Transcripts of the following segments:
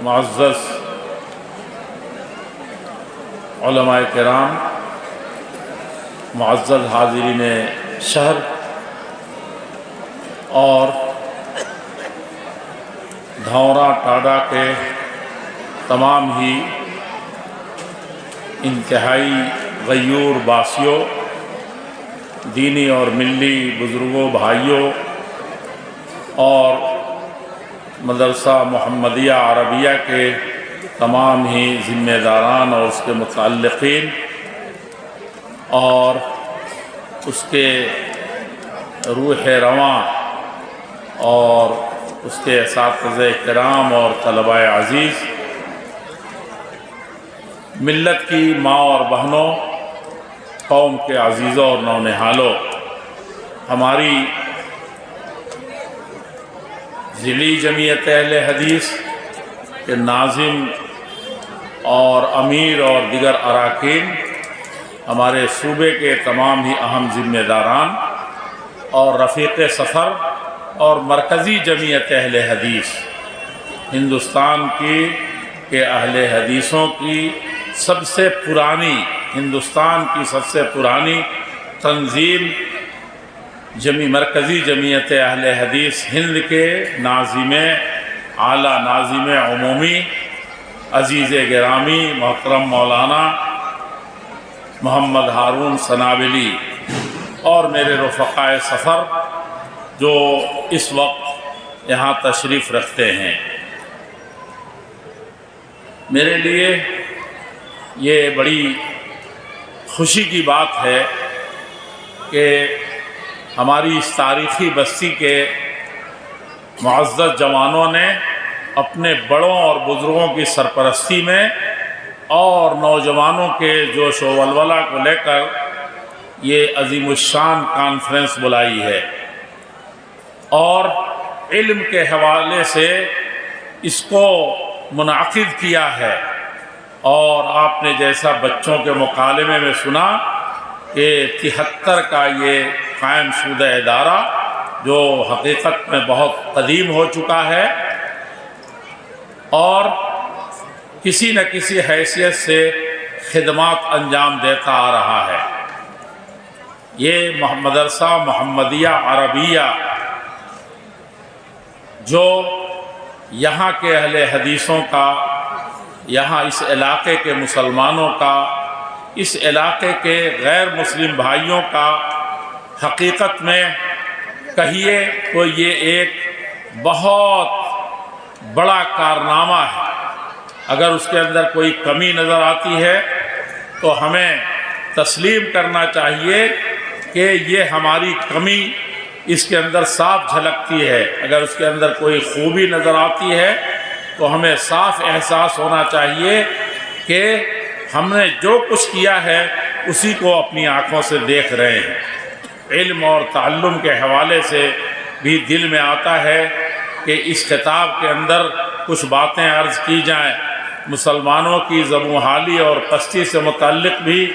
معزز علماء کرام، معزز حاضرین شہر اور دھورا ٹاڈا کے تمام ہی انتہائی غیور باسیوں، دینی اور ملی بزرگوں، بھائیوں اور مدرسہ محمدیہ عربیہ کے تمام ہی ذمہ داران اور اس کے متعلقین اور اس کے روح رواں اور اس کے اساتذہ کرام اور طلباء عزیز، ملت کی ماں اور بہنوں، قوم کے عزیزوں اور نونہالوں، ہماری ضلعی جمعیت اہل حدیث کے ناظم اور امیر اور دیگر اراکین، ہمارے صوبے کے تمام ہی اہم ذمہ داران اور رفیق سفر اور مرکزی جمعیت اہل حدیث، ہندوستان کے اہل حدیثوں کی سب سے پرانی، ہندوستان کی سب سے پرانی تنظیم مرکزی جمعیت اہل حدیث ہند کے ناظم اعلیٰ، ناظم عمومی، عزیز گرامی محترم مولانا محمد ہارون سنابلی اور میرے رفقائے سفر جو اس وقت یہاں تشریف رکھتے ہیں، میرے لیے یہ بڑی خوشی کی بات ہے کہ ہماری اس تاریخی بستی کے معزز جوانوں نے اپنے بڑوں اور بزرگوں کی سرپرستی میں اور نوجوانوں کے جوش و ولولہ کو لے کر یہ عظیم الشان کانفرنس بلائی ہے اور علم کے حوالے سے اس کو منعقد کیا ہے۔ اور آپ نے جیسا بچوں کے مکالمے میں سنا کہ 73 کا یہ قائم شدہ ادارہ جو حقیقت میں بہت قدیم ہو چکا ہے اور کسی نہ کسی حیثیت سے خدمات انجام دیتا آ رہا ہے۔ یہ مدرسہ محمدیہ عربیہ جو یہاں کے اہل حدیثوں کا، یہاں اس علاقے کے مسلمانوں کا، اس علاقے کے غیر مسلم بھائیوں کا حقیقت میں کہیے تو یہ ایک بہت بڑا کارنامہ ہے۔ اگر اس کے اندر کوئی کمی نظر آتی ہے تو ہمیں تسلیم کرنا چاہیے کہ یہ ہماری کمی اس کے اندر صاف جھلکتی ہے۔ اگر اس کے اندر کوئی خوبی نظر آتی ہے تو ہمیں صاف احساس ہونا چاہیے کہ ہم نے جو کچھ کیا ہے اسی کو اپنی آنکھوں سے دیکھ رہے ہیں۔ علم اور تعلم کے حوالے سے بھی دل میں آتا ہے کہ اس خطاب کے اندر کچھ باتیں عرض کی جائیں، مسلمانوں کی زبوں حالی اور پستی سے متعلق بھی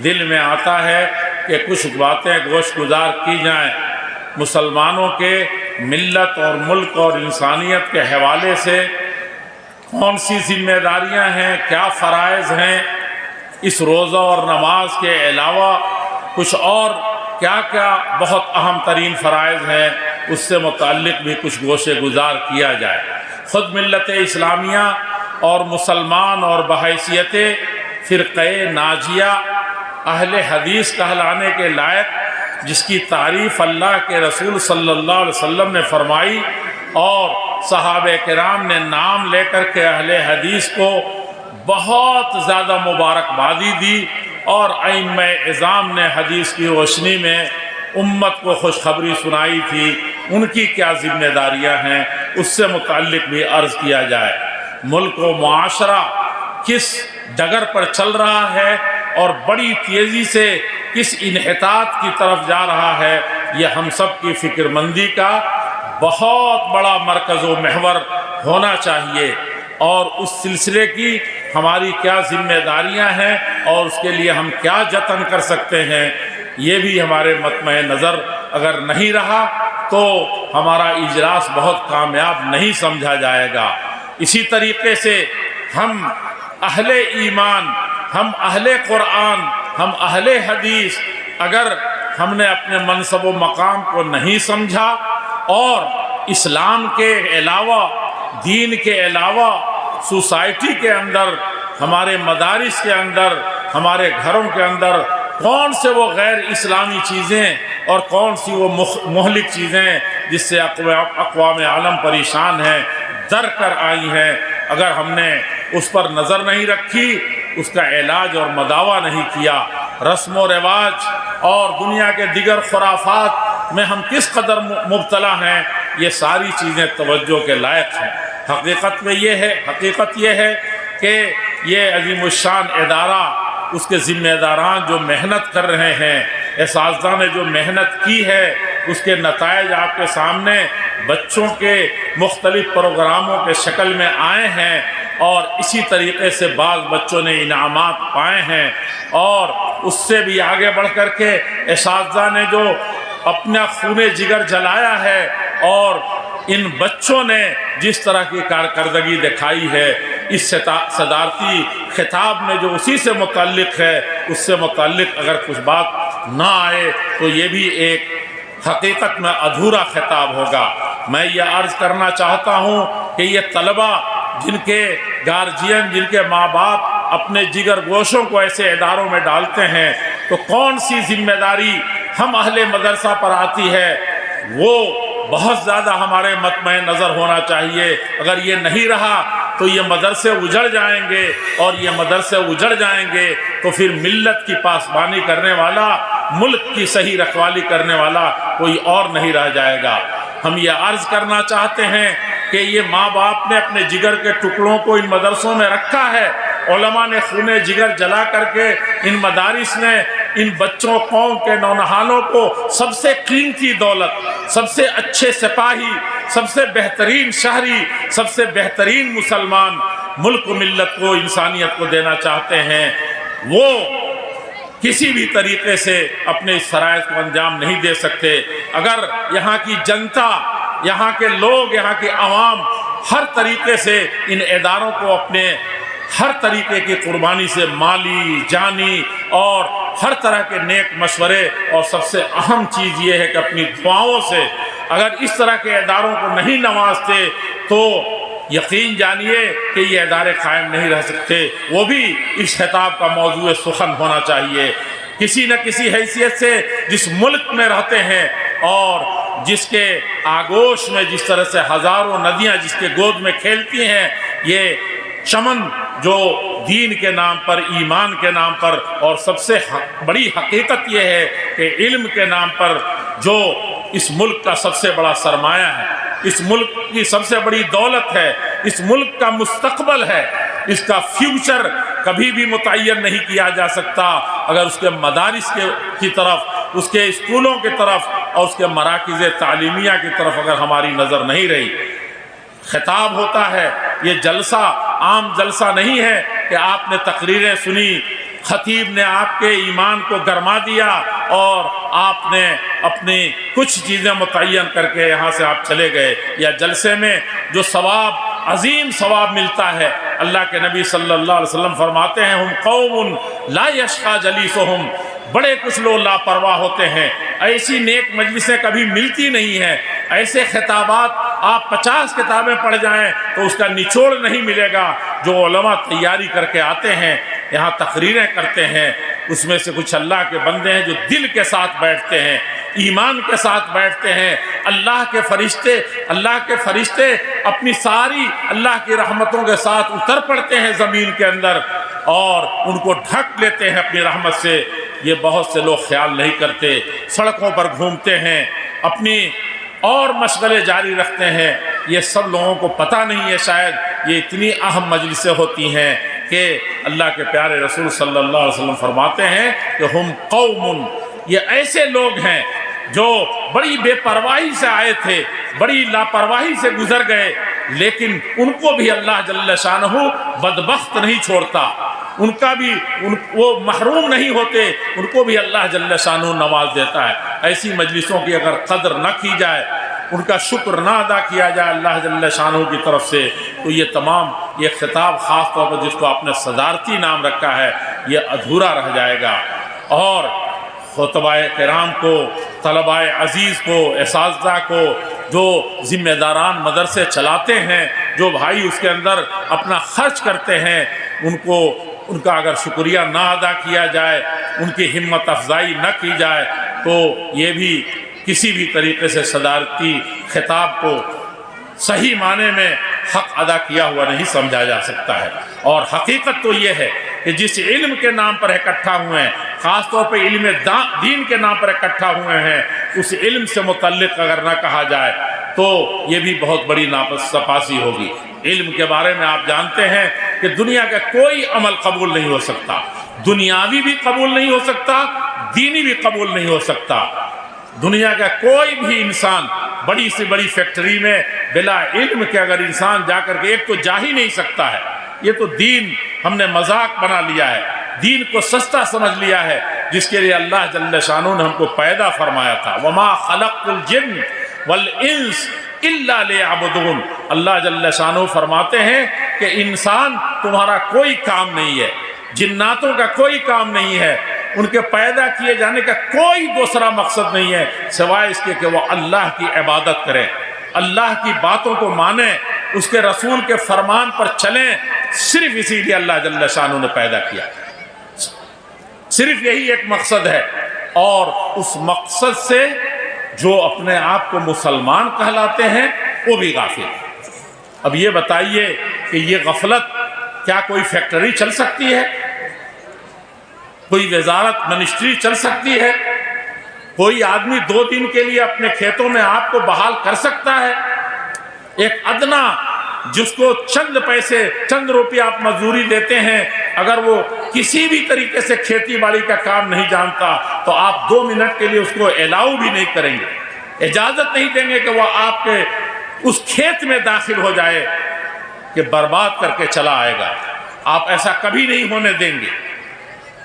دل میں آتا ہے کہ کچھ باتیں گوش گزار کی جائیں، مسلمانوں کے ملت اور ملک اور انسانیت کے حوالے سے کون سی ذمہ داریاں ہیں، کیا فرائض ہیں، اس روزہ اور نماز کے علاوہ کچھ اور کیا کیا بہت اہم ترین فرائض ہیں، اس سے متعلق بھی کچھ گوشے گزار کیا جائے۔ خود ملت اسلامیہ اور مسلمان اور بحیثیت فرقہ ناجیہ اہل حدیث کہلانے کے لائق، جس کی تعریف اللہ کے رسول صلی اللہ علیہ وسلم نے فرمائی اور صحابہ کرام نے نام لے کر کے اہل حدیث کو بہت زیادہ مبارکبادی دی اور ائمہ اعظام نے حدیث کی روشنی میں امت کو خوشخبری سنائی تھی، ان کی کیا ذمہ داریاں ہیں اس سے متعلق بھی عرض کیا جائے۔ ملک و معاشرہ کس ڈگر پر چل رہا ہے اور بڑی تیزی سے کس انحطاط کی طرف جا رہا ہے، یہ ہم سب کی فکر مندی کا بہت بڑا مرکز و محور ہونا چاہیے، اور اس سلسلے کی ہماری کیا ذمہ داریاں ہیں اور اس کے لیے ہم کیا جتن کر سکتے ہیں، یہ بھی ہمارے مطمع نظر اگر نہیں رہا تو ہمارا اجلاس بہت کامیاب نہیں سمجھا جائے گا۔ اسی طریقے سے ہم اہل ایمان، ہم اہل قرآن، ہم اہل حدیث، اگر ہم نے اپنے منصب و مقام کو نہیں سمجھا اور اسلام کے علاوہ، دین کے علاوہ سوسائٹی کے اندر، ہمارے مدارس کے اندر، ہمارے گھروں کے اندر کون سے وہ غیر اسلامی چیزیں اور کون سی وہ مہلک چیزیں جس سے اقوام عالم پریشان ہیں، در کر آئی ہیں، اگر ہم نے اس پر نظر نہیں رکھی، اس کا علاج اور مداوع نہیں کیا، رسم و رواج اور دنیا کے دیگر خرافات میں ہم کس قدر مبتلا ہیں، یہ ساری چیزیں توجہ کے لائق ہیں۔ حقیقت یہ ہے کہ یہ عظیم الشان ادارہ، اس کے ذمہ داران جو محنت کر رہے ہیں، اساتذہ نے جو محنت کی ہے، اس کے نتائج آپ کے سامنے بچوں کے مختلف پروگراموں کے شکل میں آئے ہیں، اور اسی طریقے سے بعض بچوں نے انعامات پائے ہیں، اور اس سے بھی آگے بڑھ کر کے اساتذہ نے جو اپنا خون جگر جلایا ہے، اور ان بچوں نے جس طرح کی کارکردگی دکھائی ہے، اس صدارتی خطاب میں جو اسی سے متعلق ہے، اس سے متعلق اگر کچھ بات نہ آئے تو یہ بھی ایک حقیقت میں ادھورا خطاب ہوگا۔ میں یہ عرض کرنا چاہتا ہوں کہ یہ طلبہ جن کے گارجین، جن کے ماں باپ اپنے جگر گوشوں کو ایسے اداروں میں ڈالتے ہیں، تو کون سی ذمہ داری ہم اہل مدرسہ پر آتی ہے، وہ بہت زیادہ ہمارے مطمع نظر ہونا چاہیے۔ اگر یہ نہیں رہا تو یہ مدرسے اجڑ جائیں گے، اور یہ مدرسے اجڑ جائیں گے تو پھر ملت کی پاسبانی کرنے والا، ملک کی صحیح رکھوالی کرنے والا کوئی اور نہیں رہ جائے گا۔ ہم یہ عرض کرنا چاہتے ہیں کہ یہ ماں باپ نے اپنے جگر کے ٹکڑوں کو ان مدرسوں میں رکھا ہے، علماء نے خون جگر جلا کر کے ان مدارس نے ان بچوں، قوم کے نونہالوں کو سب سے قیمتی دولت، سب سے اچھے سپاہی، سب سے بہترین شہری، سب سے بہترین مسلمان ملک و ملت کو، انسانیت کو دینا چاہتے ہیں۔ وہ کسی بھی طریقے سے اپنے اس فرائض کو انجام نہیں دے سکتے اگر یہاں کی جنتا، یہاں کے لوگ، یہاں کی عوام ہر طریقے سے ان اداروں کو اپنے ہر طریقے کی قربانی سے، مالی، جانی اور ہر طرح کے نیک مشورے، اور سب سے اہم چیز یہ ہے کہ اپنی دعاؤں سے اگر اس طرح کے اداروں کو نہیں نوازتے تو یقین جانیے کہ یہ ادارے قائم نہیں رہ سکتے۔ وہ بھی اس خطاب کا موضوع سخن ہونا چاہیے۔ کسی نہ کسی حیثیت سے جس ملک میں رہتے ہیں اور جس کے آگوش میں جس طرح سے ہزاروں ندیاں جس کے گود میں کھیلتی ہیں، یہ چمن جو دین کے نام پر، ایمان کے نام پر، اور سب سے بڑی حقیقت یہ ہے کہ علم کے نام پر جو اس ملک کا سب سے بڑا سرمایہ ہے، اس ملک کی سب سے بڑی دولت ہے، اس ملک کا مستقبل ہے، اس کا فیوچر کبھی بھی متعین نہیں کیا جا سکتا اگر اس کے مدارس کی طرف، اس کے اسکولوں کی طرف اور اس کے مراکز تعلیمیہ کی طرف اگر ہماری نظر نہیں رہی۔ خطاب ہوتا ہے، یہ جلسہ عام جلسہ نہیں ہے کہ آپ نے تقریریں سنی، خطیب نے آپ کے ایمان کو گرما دیا اور آپ نے اپنی کچھ چیزیں متعین کر کے یہاں سے آپ چلے گئے۔ یا جلسے میں جو ثواب، عظیم ثواب ملتا ہے، اللہ کے نبی صلی اللہ علیہ وسلم فرماتے ہیں، ہم قوم لا یشقی جلیسہم، بڑے کچھ لوگ لاپرواہ ہوتے ہیں، ایسی نیک مجلسیں کبھی ملتی نہیں ہیں، ایسے خطابات آپ 50 کتابیں پڑھ جائیں تو اس کا نچوڑ نہیں ملے گا۔ جو علماء تیاری کر کے آتے ہیں، یہاں تقریریں کرتے ہیں، اس میں سے کچھ اللہ کے بندے ہیں جو دل کے ساتھ بیٹھتے ہیں، ایمان کے ساتھ بیٹھتے ہیں۔ اللہ کے فرشتے اپنی ساری اللہ کی رحمتوں کے ساتھ اتر پڑتے ہیں زمین کے اندر اور ان کو ڈھک لیتے ہیں اپنی رحمت سے۔ یہ بہت سے لوگ خیال نہیں کرتے، سڑکوں پر گھومتے ہیں، اپنی اور مشغلے جاری رکھتے ہیں۔ یہ سب لوگوں کو پتہ نہیں ہے شاید یہ اتنی اہم مجلسیں ہوتی ہیں کہ اللہ کے پیارے رسول صلی اللہ علیہ وسلم فرماتے ہیں کہ ہم قوم، یہ ایسے لوگ ہیں جو بڑی بے پرواہی سے آئے تھے، بڑی لاپرواہی سے گزر گئے، لیکن ان کو بھی اللہ جل شانہ بدبخت نہیں چھوڑتا، ان کا بھی وہ محروم نہیں ہوتے، ان کو بھی اللہ جل شانہ نواز دیتا ہے۔ ایسی مجلسوں کی اگر قدر نہ کی جائے، ان کا شکر نہ ادا کیا جائے اللہ جل شانہ کی طرف سے، تو یہ تمام یہ خطاب خاص طور پر جس کو آپ نے صدارتی نام رکھا ہے یہ ادھورا رہ جائے گا۔ اور خطباء کرام کو، طلباء عزیز کو، اساتذہ کو، جو ذمہ داران مدرسے چلاتے ہیں، جو بھائی اس کے اندر اپنا خرچ کرتے ہیں، ان کا اگر شکریہ نہ ادا کیا جائے، ان کی ہمت افزائی نہ کی جائے، تو یہ بھی کسی بھی طریقے سے صدارتی خطاب کو صحیح معنی میں حق ادا کیا ہوا نہیں سمجھا جا سکتا ہے۔ اور حقیقت تو یہ ہے کہ جس علم کے نام پر اکٹھا ہوئے ہیں، خاص طور پہ علم دین کے نام پر اکٹھا ہوئے ہیں، اس علم سے متعلق اگر نہ کہا جائے تو یہ بھی بہت بڑی ناپاسی ہوگی۔ علم کے بارے میں آپ جانتے ہیں کہ دنیا کا کوئی عمل قبول نہیں ہو سکتا، دنیاوی بھی قبول نہیں ہو سکتا، دینی بھی قبول نہیں ہو سکتا۔ دنیا کا کوئی بھی انسان بڑی سے بڑی فیکٹری میں بلا علم کے اگر انسان جا کر کے ایک تو جا ہی نہیں سکتا ہے۔ یہ تو دین ہم نے مذاق بنا لیا ہے، دین کو سستا سمجھ لیا ہے، جس کے لیے اللہ جل شانہ نے ہم کو پیدا فرمایا تھا۔ وما خلقت الجن والانس الا لیعبدون، اللہ جل شانہ فرماتے ہیں کہ انسان تمہارا کوئی کام نہیں ہے، جناتوں کا کوئی کام نہیں ہے، ان کے پیدا کیے جانے کا کوئی دوسرا مقصد نہیں ہے سوائے اس کے کہ وہ اللہ کی عبادت کریں، اللہ کی باتوں کو مانیں، اس کے رسول کے فرمان پر چلیں۔ صرف اسی لیے اللہ جل شانہ نے پیدا کیا، صرف یہی ایک مقصد ہے۔ اور اس مقصد سے جو اپنے آپ کو مسلمان کہلاتے ہیں وہ بھی غافل ہیں۔ اب یہ بتائیے کہ یہ غفلت، کیا کوئی فیکٹری چل سکتی ہے؟ کوئی وزارت منسٹری چل سکتی ہے؟ کوئی آدمی 2 دن کے لیے اپنے کھیتوں میں آپ کو بحال کر سکتا ہے؟ ایک ادنا جس کو چند پیسے، چند روپیہ آپ مزدوری دیتے ہیں، اگر وہ کسی بھی طریقے سے کھیتی باڑی کا کام نہیں جانتا تو آپ 2 منٹ کے لیے اس کو الاؤ بھی نہیں کریں گے، اجازت نہیں دیں گے کہ وہ آپ کے اس کھیت میں داخل ہو جائے کہ برباد کر کے چلا آئے گا۔ آپ ایسا کبھی نہیں ہونے دیں گے۔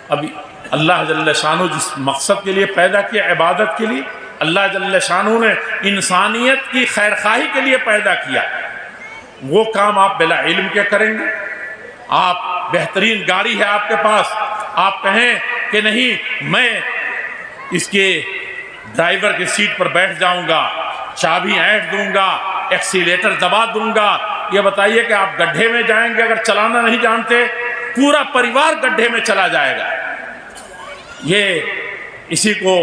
اب اللہ جل شانہ جس مقصد کے لیے پیدا کیا، عبادت کے لیے، اللہ جل شانہ نے انسانیت کی خیرخواہی کے لیے پیدا کیا، وہ کام آپ بلا علم کے کریں گے؟ آپ بہترین گاڑی ہے آپ کے پاس، آپ کہیں کہ نہیں میں اس کے ڈرائیور کی سیٹ پر بیٹھ جاؤں گا، چابی اینٹ دوں گا، ایکسیلیٹر دبا دوں گا۔ یہ بتائیے کہ آپ گڈھے میں جائیں گے اگر چلانا نہیں جانتے؟ پورا پریوار گڈھے میں چلا جائے گا۔ یہ اسی کو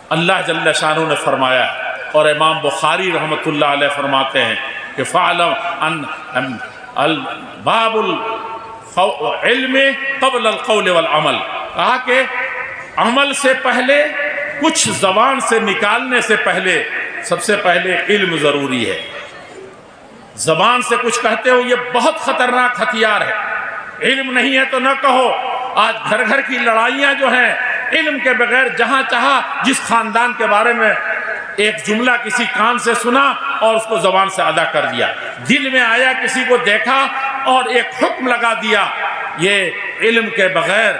اللہ جل شانہ نے فرمایا، اور امام بخاری رحمۃ اللہ علیہ فرماتے ہیں کہ فَعْلَمْ أَنْ باب العلم قبل القول والعمل، کہا کہ عمل سے پہلے، کچھ زبان سے نکالنے سے پہلے، سب سے پہلے علم ضروری ہے۔ زبان سے کچھ کہتے ہو، یہ بہت خطرناک ہتھیار ہے۔ علم نہیں ہے تو نہ کہو۔ آج گھر گھر کی لڑائیاں جو ہیں، علم کے بغیر جہاں چاہا جس خاندان کے بارے میں ایک جملہ کسی کان سے سنا اور اس کو زبان سے ادا کر دیا، دل میں آیا کسی کو دیکھا اور ایک حکم لگا دیا۔ یہ علم کے بغیر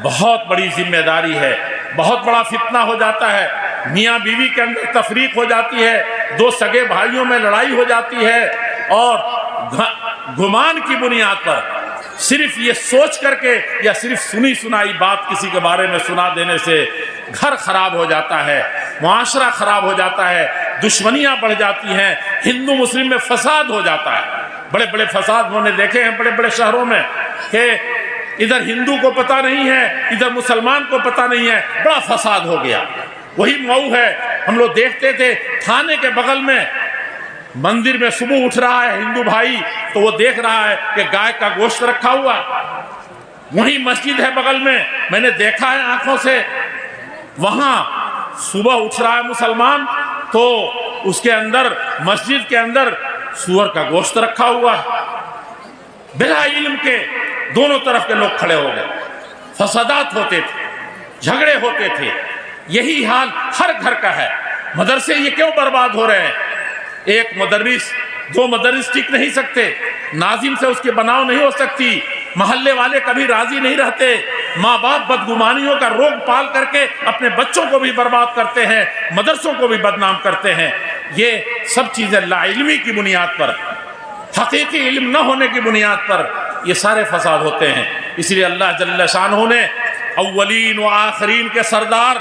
بہت بڑی ذمہ داری ہے، بہت بڑا فتنہ ہو جاتا ہے، میاں بیوی کے اندر تفریق ہو جاتی ہے، 2 سگے بھائیوں میں لڑائی ہو جاتی ہے، اور گمان کی بنیاد پر صرف یہ سوچ کر کے یا صرف سنی سنائی بات کسی کے بارے میں سنا دینے سے گھر خراب ہو جاتا ہے، معاشرہ خراب ہو جاتا ہے، دشمنیاں بڑھ جاتی ہیں، ہندو مسلم میں فساد ہو جاتا ہے۔ بڑے بڑے فساد ہونے دیکھے ہیں بڑے بڑے شہروں میں کہ ادھر ہندو کو پتہ نہیں ہے، ادھر مسلمان کو پتہ نہیں ہے، بڑا فساد ہو گیا۔ وہی مئو ہے، ہم لوگ دیکھتے تھے تھانے کے بغل میں مندر میں صبح اٹھ رہا ہے ہندو بھائی تو وہ دیکھ رہا ہے کہ گائے کا گوشت رکھا ہوا، وہی مسجد ہے بغل میں نے دیکھا ہے آنکھوں سے، وہاں صبح اٹھ رہا ہے مسلمان تو اس کے اندر مسجد کے اندر سور کا گوشت رکھا ہوا ہے۔ بلا علم کے دونوں طرف کے لوگ کھڑے ہو گئے، فسادات ہوتے تھے، جھگڑے ہوتے تھے۔ یہی حال ہر گھر کا ہے۔ مدرسے یہ کیوں برباد ہو رہے ہیں؟ ایک مدرس، 2 مدرس ٹک نہیں سکتے، ناظم سے اس کی بناؤ نہیں ہو سکتی، محلے والے کبھی راضی نہیں رہتے، ماں باپ بدگمانیوں کا روگ پال کر کے اپنے بچوں کو بھی برباد کرتے ہیں، مدرسوں کو بھی بدنام کرتے ہیں۔ یہ سب چیزیں لا علمی کی بنیاد پر، حقیقی علم نہ ہونے کی بنیاد پر یہ سارے فساد ہوتے ہیں۔ اس لیے اللہ جل شانہ نے اولین و آخرین کے سردار،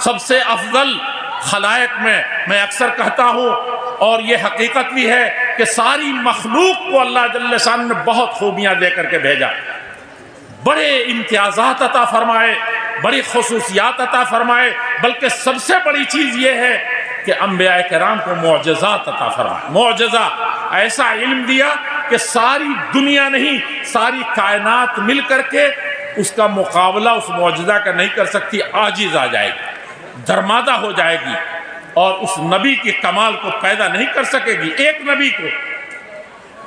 سب سے افضل خلائق میں اکثر کہتا ہوں، اور یہ حقیقت بھی ہے کہ ساری مخلوق کو اللہ جل شانہ نے بہت خوبیاں دے کر کے بھیجا، بڑے امتیازات عطا فرمائے، بڑی خصوصیات عطا فرمائے، بلکہ سب سے بڑی چیز یہ ہے کہ انبیاء کرام کو معجزات عطا فرمائے۔ معجزہ، ایسا علم دیا کہ ساری دنیا نہیں، ساری کائنات مل کر کے اس کا مقابلہ اس معجزہ کا نہیں کر سکتی، عاجز آ جائے گی، درمادہ ہو جائے گی، اور اس نبی کی کمال کو پیدا نہیں کر سکے گی، ایک نبی کو۔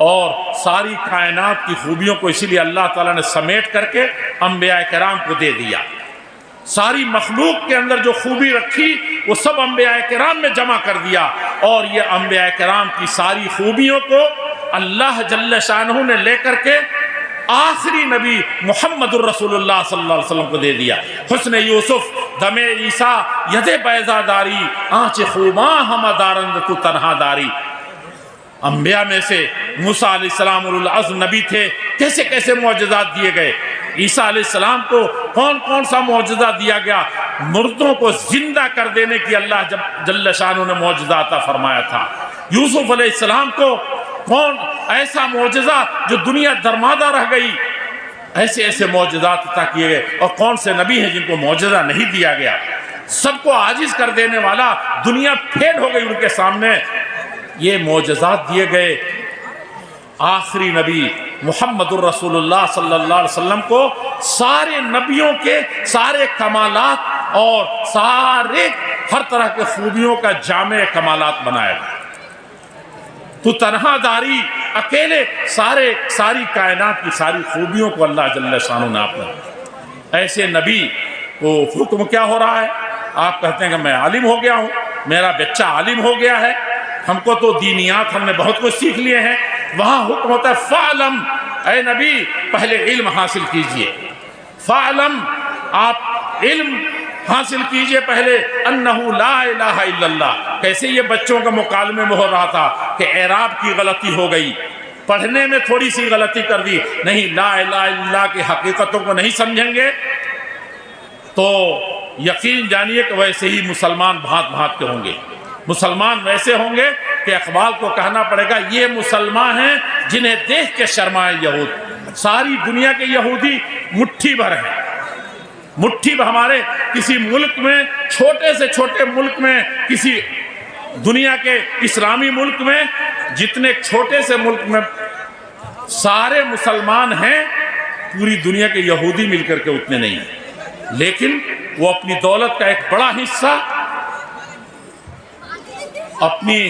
اور ساری کائنات کی خوبیوں کو اسی لیے اللہ تعالیٰ نے سمیٹ کر کے انبیاء کرام کو دے دیا۔ ساری مخلوق کے اندر جو خوبی رکھی وہ سب انبیاء کرام میں جمع کر دیا، اور یہ انبیاء کرام کی ساری خوبیوں کو اللہ جل شانہ نے لے کر کے آخری نبی محمد الرسول اللہ صلی اللہ علیہ وسلم کو دے دیا۔ حسن یوسف دم عیسیٰ ید بیضا داری، آنچ خوباں ہم دارند تو تنہا داری۔ انبیاء میں سے موسیٰ علیہ السلام العزم نبی تھے، کیسے کیسے معجزات دیے گئے۔ عیسیٰ علیہ السلام کو کون کون سا معجزہ دیا گیا، مردوں کو زندہ کر دینے کی اللہ جل شانہ نے معجزہ عطا فرمایا تھا۔ یوسف علیہ السلام کو کون ایسا معجزہ جو دنیا درمادہ رہ گئی، ایسے ایسے معجزات عطا کیے گئے، اور کون سے نبی ہیں جن کو معجزہ نہیں دیا گیا۔ سب کو عاجز کر دینے والا، دنیا پھیل ہو گئی ان کے سامنے، یہ معجزات دیے گئے۔ آخری نبی محمد الرسول اللہ صلی اللہ علیہ وسلم کو سارے نبیوں کے سارے کمالات اور سارے ہر طرح کے خوبیوں کا جامع کمالات بنایا گیا۔ تو تنہا داری، اکیلے ساری کائنات کی ساری خوبیوں کو اللہ جل شانہ نے اپنا۔ ایسے نبی کو حکم کیا ہو رہا ہے؟ آپ کہتے ہیں کہ میں عالم ہو گیا ہوں، میرا بچہ عالم ہو گیا ہے، ہم کو تو دینیات ہم نے بہت کچھ سیکھ لیے ہیں۔ وہاں حکم ہوتا ہے فعلم، اے نبی پہلے علم حاصل کیجئے، فعلم آپ علم حاصل کیجئے پہلے، انہو لا الہ الا اللہ۔ کیسے یہ بچوں کا مکالمے میں ہو رہا تھا کہ اعراب کی غلطی ہو گئی، پڑھنے میں تھوڑی سی غلطی کر دی، نہیں لا الہ الا اللہ کی حقیقتوں کو نہیں سمجھیں گے تو یقین جانیے کہ ویسے ہی مسلمان بھانت بھانت کے ہوں گے۔ مسلمان ویسے ہوں گے کہ اقبال کو کہنا پڑے گا یہ مسلمان ہیں جنہیں دیکھ کے شرمائے یہود۔ ساری دنیا کے یہودی مٹھی بھر ہیں، مٹھی بھر۔ ہمارے کسی ملک میں، چھوٹے سے چھوٹے ملک میں، کسی دنیا کے اسلامی ملک میں، جتنے چھوٹے سے ملک میں سارے مسلمان ہیں، پوری دنیا کے یہودی مل کر کے اتنے نہیں ہیں، لیکن وہ اپنی دولت کا ایک بڑا حصہ اپنی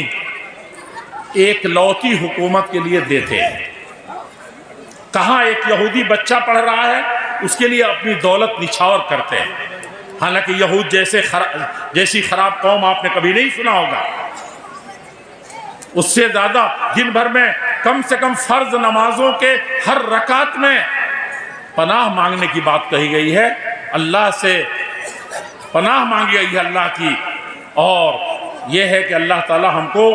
ایک لوتی حکومت کے لیے دیتے ہیں۔ کہاں ایک یہودی بچہ پڑھ رہا ہے اس کے لیے اپنی دولت نچھاور کرتے ہیں، حالانکہ یہود جیسی خراب قوم آپ نے کبھی نہیں سنا ہوگا۔ اس سے زیادہ دن بھر میں کم سے کم فرض نمازوں کے ہر رکعت میں پناہ مانگنے کی بات کہی گئی ہے، اللہ سے پناہ مانگی گئی ہے اللہ کی، اور یہ ہے کہ اللہ تعالی ہم کو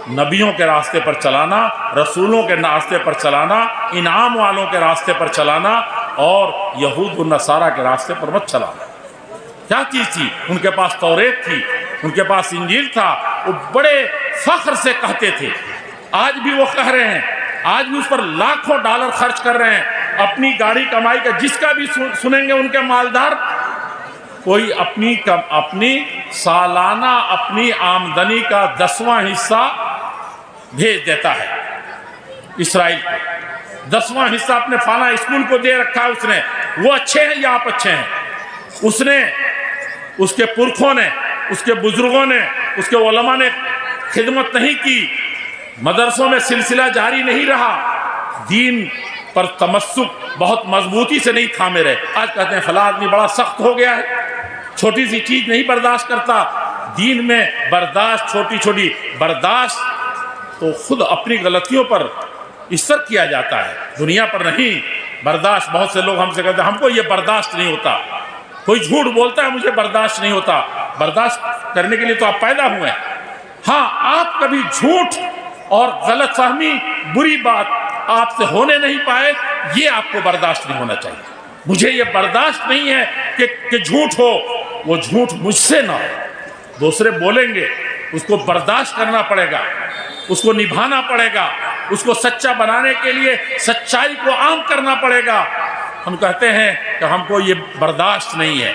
نبیوں کے راستے پر چلانا، رسولوں کے راستے پر چلانا، انعام والوں کے راستے پر چلانا، اور یہود و نصارہ کے راستے پر مت چلانا۔ کیا چیز تھی؟ ان کے پاس توریت تھی، ان کے پاس انجیل تھا، وہ بڑے فخر سے کہتے تھے، آج بھی وہ کہہ رہے ہیں، آج بھی اس پر لاکھوں ڈالر خرچ کر رہے ہیں۔ اپنی گاڑی کمائی کا جس کا بھی سنیں گے ان کے مالدار، کوئی اپنی سالانہ اپنی آمدنی کا 10واں حصہ بھیج دیتا ہے اسرائیل کو، 10واں حصہ اپنے فلاں اسکول کو دے رکھا ہے اس نے۔ وہ اچھے ہیں یا آپ اچھے ہیں؟ اس نے، اس کے پرکھوں نے، اس کے بزرگوں نے، اس کے علماء نے خدمت نہیں کی، مدرسوں میں سلسلہ جاری نہیں رہا، دین پر تمسک بہت مضبوطی سے نہیں تھامے رہے۔ آج کہتے ہیں فلاں آدمی بڑا سخت ہو گیا ہے، چھوٹی سی چیز نہیں برداشت کرتا۔ دین میں برداشت، چھوٹی چھوٹی برداشت تو خود اپنی غلطیوں پر اثر کیا جاتا ہے، دنیا پر نہیں۔ برداشت، بہت سے لوگ ہم سے کہتے ہیں ہم کو یہ برداشت نہیں ہوتا، کوئی جھوٹ بولتا ہے مجھے برداشت نہیں ہوتا۔ برداشت کرنے کے لیے تو آپ پیدا ہوئے ہیں۔ ہاں، آپ کبھی جھوٹ اور غلط فہمی، بری بات آپ سے ہونے نہیں پائے، یہ آپ کو برداشت نہیں ہونا چاہیے۔ مجھے یہ برداشت نہیں ہے کہ جھوٹ ہو، وہ جھوٹ مجھ سے نہ ہو۔ دوسرے بولیں گے، اس کو برداشت کرنا پڑے گا، اس کو نبھانا پڑے گا، اس کو سچا بنانے کے لیے سچائی کو عام کرنا پڑے گا۔ ہم کہتے ہیں کہ ہم کو یہ برداشت نہیں ہے،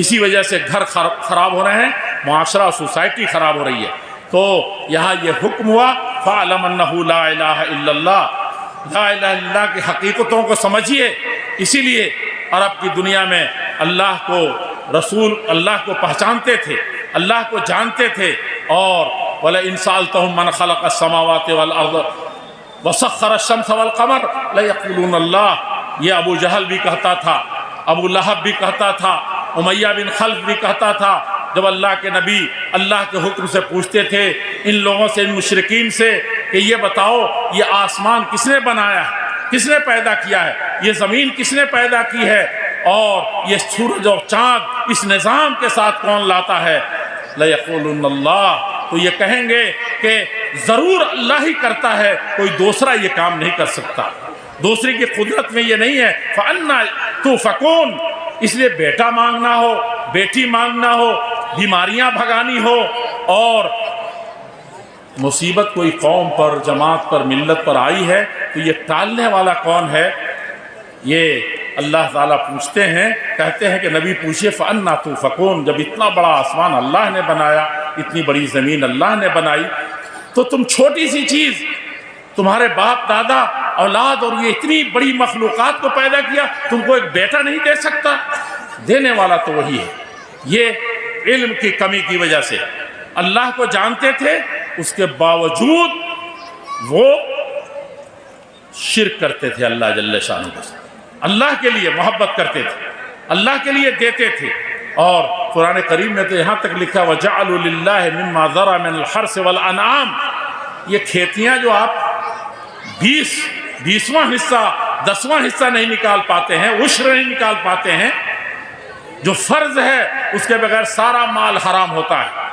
اسی وجہ سے گھر خراب ہو رہے ہیں، معاشرہ سوسائٹی خراب ہو رہی ہے۔ تو یہاں یہ حکم ہوا فَاعْلَمْ أَنَّهُ لَا إِلَٰهَ إِلَّا اللَّهُ، لا الہ الا اللہ کی حقیقتوں کو سمجھیے۔ اسی لیے عرب کی دنیا میں اللہ کو، رسول اللہ کو پہچانتے تھے، اللہ کو جانتے تھے، اور وَلَئِن سَأَلْتَهُم مَّنْ خَلَقَ السَّمَاوَاتِ وَالْأَرْضَ وَسَخَّرَ الشَّمْسَ وَالْقَمَرَ لَيَقُولُونَ اللَّهُ، یہ ابو جہل بھی کہتا تھا، ابو لہب بھی کہتا تھا، امیہ بن خلف بھی کہتا تھا۔ جب اللہ کے نبی اللہ کے حکم سے پوچھتے تھے ان لوگوں سے، ان مشرکین سے، کہ یہ بتاؤ یہ آسمان کس نے بنایا ہے، کس نے پیدا کیا ہے، یہ زمین کس نے پیدا کی ہے، اور یہ سورج اور چاند اس نظام کے ساتھ کون لاتا ہے؟ لَيَقُولُنَّ اللَّهُ، تو یہ کہیں گے کہ ضرور اللہ ہی کرتا ہے، کوئی دوسرا یہ کام نہیں کر سکتا، دوسری کی قدرت میں یہ نہیں ہے۔ فَأَنَّا تُؤْفَكُونَ، اس لیے بیٹا مانگنا ہو، بیٹی مانگنا ہو، بیماریاں بھگانی ہو، اور مصیبت کوئی قوم پر، جماعت پر، ملت پر آئی ہے تو یہ ٹالنے والا کون ہے؟ یہ اللہ تعالیٰ پوچھتے ہیں، کہتے ہیں کہ نبی پوچھئے فَأَنَّا تُؤْفَكُونَ، جب اتنا بڑا آسمان اللہ نے بنایا، اتنی بڑی زمین اللہ نے بنائی، تو تم چھوٹی سی چیز، تمہارے باپ دادا اولاد اور یہ اتنی بڑی مخلوقات کو پیدا کیا، تم کو ایک بیٹا نہیں دے سکتا؟ دینے والا تو وہی ہے۔ یہ علم کی کمی کی وجہ سے اللہ کو جانتے تھے، اس کے باوجود وہ شرک کرتے تھے اللہ جل شانہ کے ساتھ، اللہ کے لیے محبت کرتے تھے، اللہ کے لیے دیتے تھے۔ اور قرآن کریم نے تو یہاں تک لکھا وَجَعَلُوا لِلَّهِ مِمَّا ذَرَى مِنَ الْحَرْثِ وَالْأَنْعَامِ، یہ کھیتیاں جو آپ 20واں حصہ 10واں حصہ نہیں نکال پاتے ہیں، عشر نہیں نکال پاتے ہیں، جو فرض ہے اس کے بغیر سارا مال حرام ہوتا ہے۔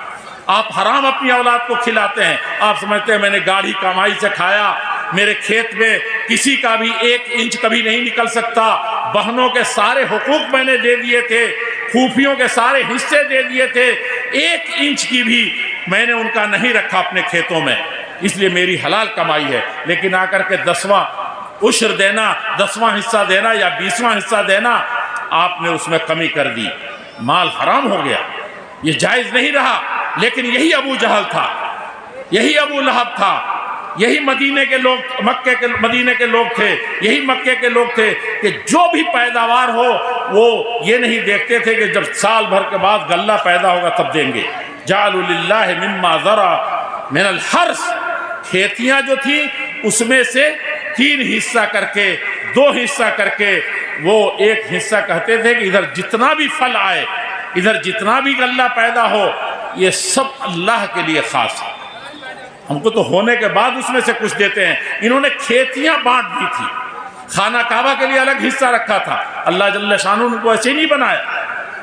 آپ حرام اپنی اولاد کو کھلاتے ہیں، آپ سمجھتے ہیں میں نے گاڑی کمائی سے کھایا، میرے کھیت میں کسی کا بھی 1 انچ کبھی نہیں نکل سکتا، بہنوں کے سارے حقوق میں نے دے دیے تھے، پھوپھیوں کے سارے حصے دے دیے تھے، 1 انچ کی بھی میں نے ان کا نہیں رکھا اپنے کھیتوں میں، اس لیے میری حلال کمائی ہے۔ لیکن آ کر کے 10واں عشر دینا، 10واں حصہ دینا یا 20واں حصہ دینا، آپ نے اس میں کمی کر دی، مال حرام ہو گیا، یہ جائز نہیں رہا۔ لیکن یہی ابو جہل تھا، یہی ابو لہب تھا، یہی مدینے کے لوگ، مدینے کے لوگ تھے، یہی مکے کے لوگ تھے کہ جو بھی پیداوار ہو وہ یہ نہیں دیکھتے تھے کہ جب سال بھر کے بعد غلہ پیدا ہوگا تب دیں گے۔ جعلوا للہ مما ذرا من الحرث، کھیتیاں جو تھیں اس میں سے 3 حصہ کر کے، 2 حصہ کر کے، وہ 1 حصہ کہتے تھے کہ ادھر جتنا بھی پھل آئے، ادھر جتنا بھی غلہ پیدا ہو، یہ سب اللہ کے لیے خاص ہے، ہم کو تو ہونے کے بعد اس میں سے کچھ دیتے ہیں۔ انہوں نے کھیتیاں بانٹ دی تھی، خانہ کعبہ کے لیے الگ حصہ رکھا تھا، اللہ جل شانہ ان کو ایسے ہی نہیں بنایا،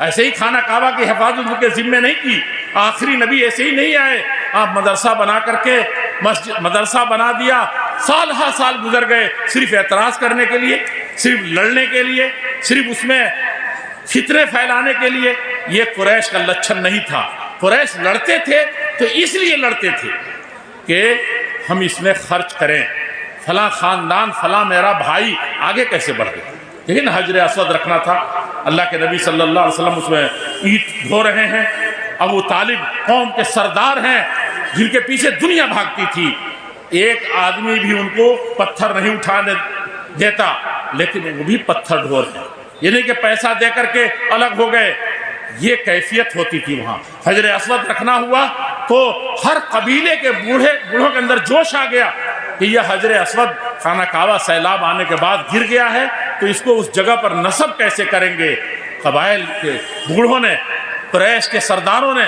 ایسے ہی خانہ کعبہ کی حفاظت ان کے ذمے نہیں کی، آخری نبی ایسے ہی نہیں آئے، آپ مدرسہ بنا کر کے مدرسہ بنا دیا، سال ہا سال گزر گئے صرف اعتراض کرنے کے لیے، صرف لڑنے کے لیے، صرف اس میں فتنے پھیلانے کے لیے۔ یہ قریش کا لچھن نہیں تھا، قریش لڑتے تھے تو اس لیے لڑتے تھے کہ ہم اس میں خرچ کریں، فلاں خاندان، فلاں میرا بھائی آگے کیسے بڑھ گئے۔ لیکن حجر اسود رکھنا تھا، اللہ کے نبی صلی اللہ علیہ وسلم اس میں اینٹ دھو رہے ہیں، ابو طالب قوم کے سردار ہیں جن کے پیچھے دنیا بھاگتی تھی، ایک آدمی بھی ان کو پتھر نہیں اٹھانے دیتا، لیکن وہ بھی پتھر ڈھو رہے ہیں، یہ نہیں کہ پیسہ دے کر کے الگ ہو گئے، یہ کیفیت ہوتی تھی وہاں۔ حجر اسود رکھنا ہوا تو ہر قبیلے کے بوڑھوں کے اندر جوش آ گیا کہ یہ حجر اسود خانہ کعبہ سیلاب آنے کے بعد گر گیا ہے تو اس کو اس جگہ پر نصب کیسے کریں گے۔ قبائل کے بوڑھوں نے، قریش کے سرداروں نے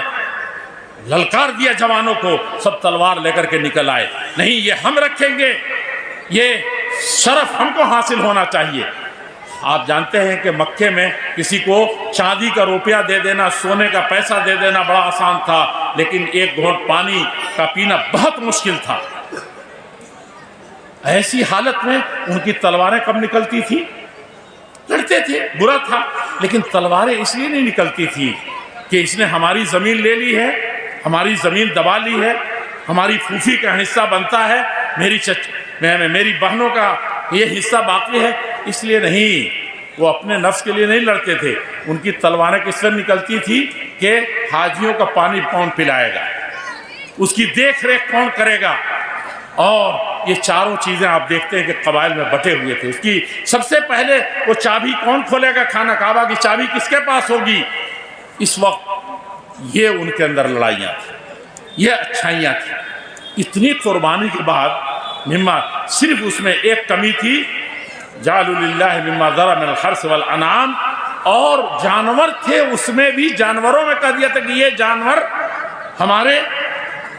للکار دیا جوانوں کو، سب تلوار لے کر کے نکل آئے، نہیں یہ ہم رکھیں گے، یہ شرف ہم کو حاصل ہونا چاہیے۔ آپ جانتے ہیں کہ مکے میں کسی کو چاندی کا روپیہ دے دینا، سونے کا پیسہ دے دینا بڑا آسان تھا، لیکن ایک گھونٹ پانی کا پینا بہت مشکل تھا۔ ایسی حالت میں ان کی تلواریں کب نکلتی تھی؟ لڑتے تھے، برا تھا، لیکن تلواریں اس لیے نہیں نکلتی تھی کہ اس نے ہماری زمین لے لی ہے، ہماری زمین دبا لی ہے، ہماری پھوپھی کا حصہ بنتا ہے، میری بہنوں کا یہ حصہ باقی ہے، اس لیے نہیں۔ وہ اپنے نفس کے لیے نہیں لڑتے تھے، ان کی تلواریں کس طرح نکلتی تھی کہ حاجیوں کا پانی کون پلائے گا، اس کی دیکھ ریکھ کون کرے گا، اور یہ چاروں چیزیں آپ دیکھتے ہیں کہ قبائل میں بٹے ہوئے تھے۔ اس کی سب سے پہلے وہ چابی کون کھولے گا، خانہ کعبہ کی چابی کس کے پاس ہوگی؟ اس وقت یہ ان کے اندر لڑائیاں تھیں، یہ اچھائیاں تھیں۔ اتنی قربانی کے بعد مما صرف اس میں ایک کمی تھی، جعلوا للہ مما ذرا من الحرث والانعام، اور جانور تھے، اس میں بھی جانوروں میں کہہ دیا تھا کہ یہ جانور ہمارے،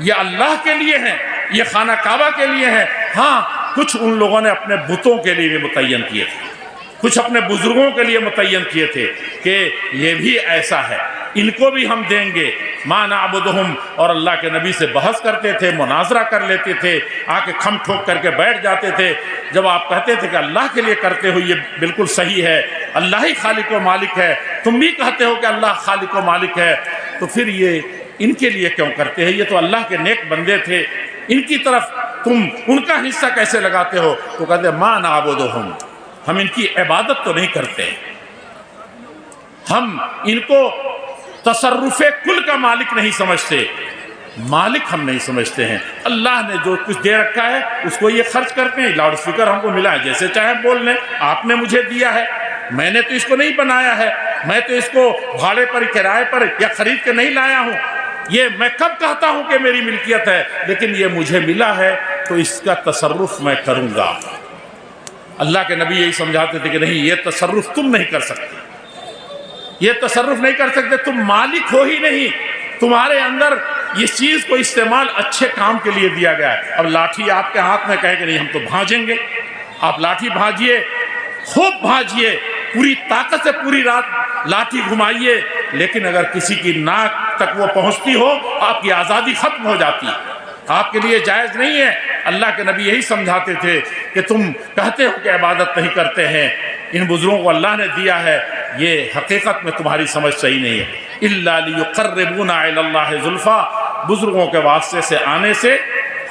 یہ اللہ کے لیے ہیں، یہ خانہ کعبہ کے لیے ہیں۔ ہاں، کچھ ان لوگوں نے اپنے بتوں کے لیے بھی متعین کیے تھے، کچھ اپنے بزرگوں کے لیے متعین کیے تھے کہ یہ بھی ایسا ہے، ان کو بھی ہم دیں گے۔ ما نعبدہم، اور اللہ کے نبی سے بحث کرتے تھے، مناظرہ کر لیتے تھے، آ کے کھم ٹھوک کر کے بیٹھ جاتے تھے۔ جب آپ کہتے تھے کہ اللہ کے لیے کرتے ہو، یہ بالکل صحیح ہے، اللہ ہی خالق و مالک ہے، تم بھی کہتے ہو کہ اللہ خالق و مالک ہے، تو پھر یہ ان کے لیے کیوں کرتے ہیں؟ یہ تو اللہ کے نیک بندے تھے، ان کی طرف تم ان کا حصہ کیسے لگاتے ہو؟ تو کہتے ما نعبدہم، ہم ان کی عبادت تو نہیں کرتے، ہم ان کو تصرف کل کا مالک نہیں سمجھتے، مالک ہم نہیں سمجھتے ہیں۔ اللہ نے جو کچھ دے رکھا ہے اس کو یہ خرچ کرتے ہیں، لاؤڈ اسپیکر ہم کو ملا ہے، جیسے چاہے بول لیں، آپ نے مجھے دیا ہے، میں نے تو اس کو نہیں بنایا ہے، میں تو اس کو بھاڑے پر، کرائے پر یا خرید کے نہیں لایا ہوں، یہ میں کب کہتا ہوں کہ میری ملکیت ہے، لیکن یہ مجھے ملا ہے تو اس کا تصرف میں کروں گا۔ اللہ کے نبی یہی سمجھاتے تھے کہ نہیں، یہ تصرف تم نہیں کر سکتے، یہ تصرف نہیں کر سکتے، تم مالک ہو ہی نہیں، تمہارے اندر اس چیز کو استعمال اچھے کام کے لیے دیا گیا ہے۔ اب لاٹھی آپ کے ہاتھ میں کہے کہ نہیں ہم تو بھانجیں گے، آپ لاٹھی بھانجیے، خوب بھانجیے، پوری طاقت سے پوری رات لاٹھی گھمائیے، لیکن اگر کسی کی ناک تک وہ پہنچتی ہو آپ کی آزادی ختم ہو جاتی ہے، آپ کے لیے جائز نہیں ہے۔ اللہ کے نبی یہی سمجھاتے تھے کہ تم کہتے ہو کہ عبادت نہیں کرتے ہیں، ان بزرگوں کو اللہ نے دیا ہے، یہ حقیقت میں تمہاری سمجھ صحیح نہیں ہے۔ الا لیقربونا الی اللہ زلفیٰ، بزرگوں کے واسطے سے آنے سے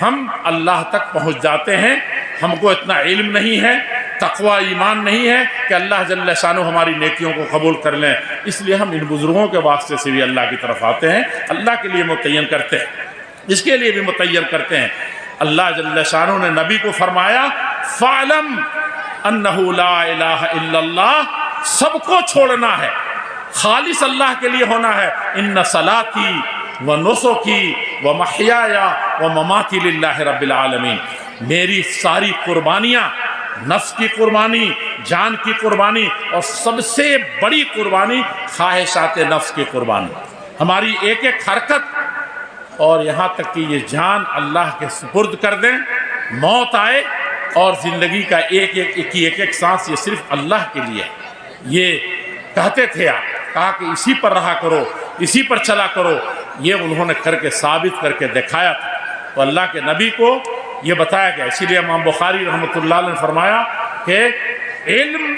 ہم اللہ تک پہنچ جاتے ہیں، ہم کو اتنا علم نہیں ہے، تقوی ایمان نہیں ہے کہ اللہ جل شانہ ہماری نیکیوں کو قبول کر لیں، اس لیے ہم ان بزرگوں کے واسطے سے بھی اللہ کی طرف آتے ہیں، اللہ کے لیے متعین کرتے ہیں، اس کے لیے بھی متعین کرتے ہیں۔ اللہ جل شانہ نے نبی کو فرمایا فَعْلَمْ أَنَّهُ لَا إِلَهَ إِلَّا اللَّهِ، سب کو چھوڑنا ہے، خالص اللہ کے لیے ہونا ہے۔ إِنَّ صَلَاتِي وَنُسُكِي وَمَحْيَايَ وَمَمَاتِي لِلَّهِ رَبِّ الْعَالَمِينَ، میری ساری قربانیاں، نفس کی قربانی، جان کی قربانی، اور سب سے بڑی قربانی خواہشات نفس کی قربانی، ہماری ایک ایک حرکت اور یہاں تک کہ یہ جان اللہ کے سپرد کر دیں، موت آئے اور زندگی کا ایک ایک سانس یہ صرف اللہ کے لیے۔ یہ کہتے تھے، آپ کہا کہ اسی پر رہا کرو، اسی پر چلا کرو، یہ انہوں نے کر کے ثابت کر کے دکھایا تھا۔ تو اللہ کے نبی کو یہ بتایا گیا، اسی لیے امام بخاری رحمۃ اللہ علیہ نے فرمایا کہ علم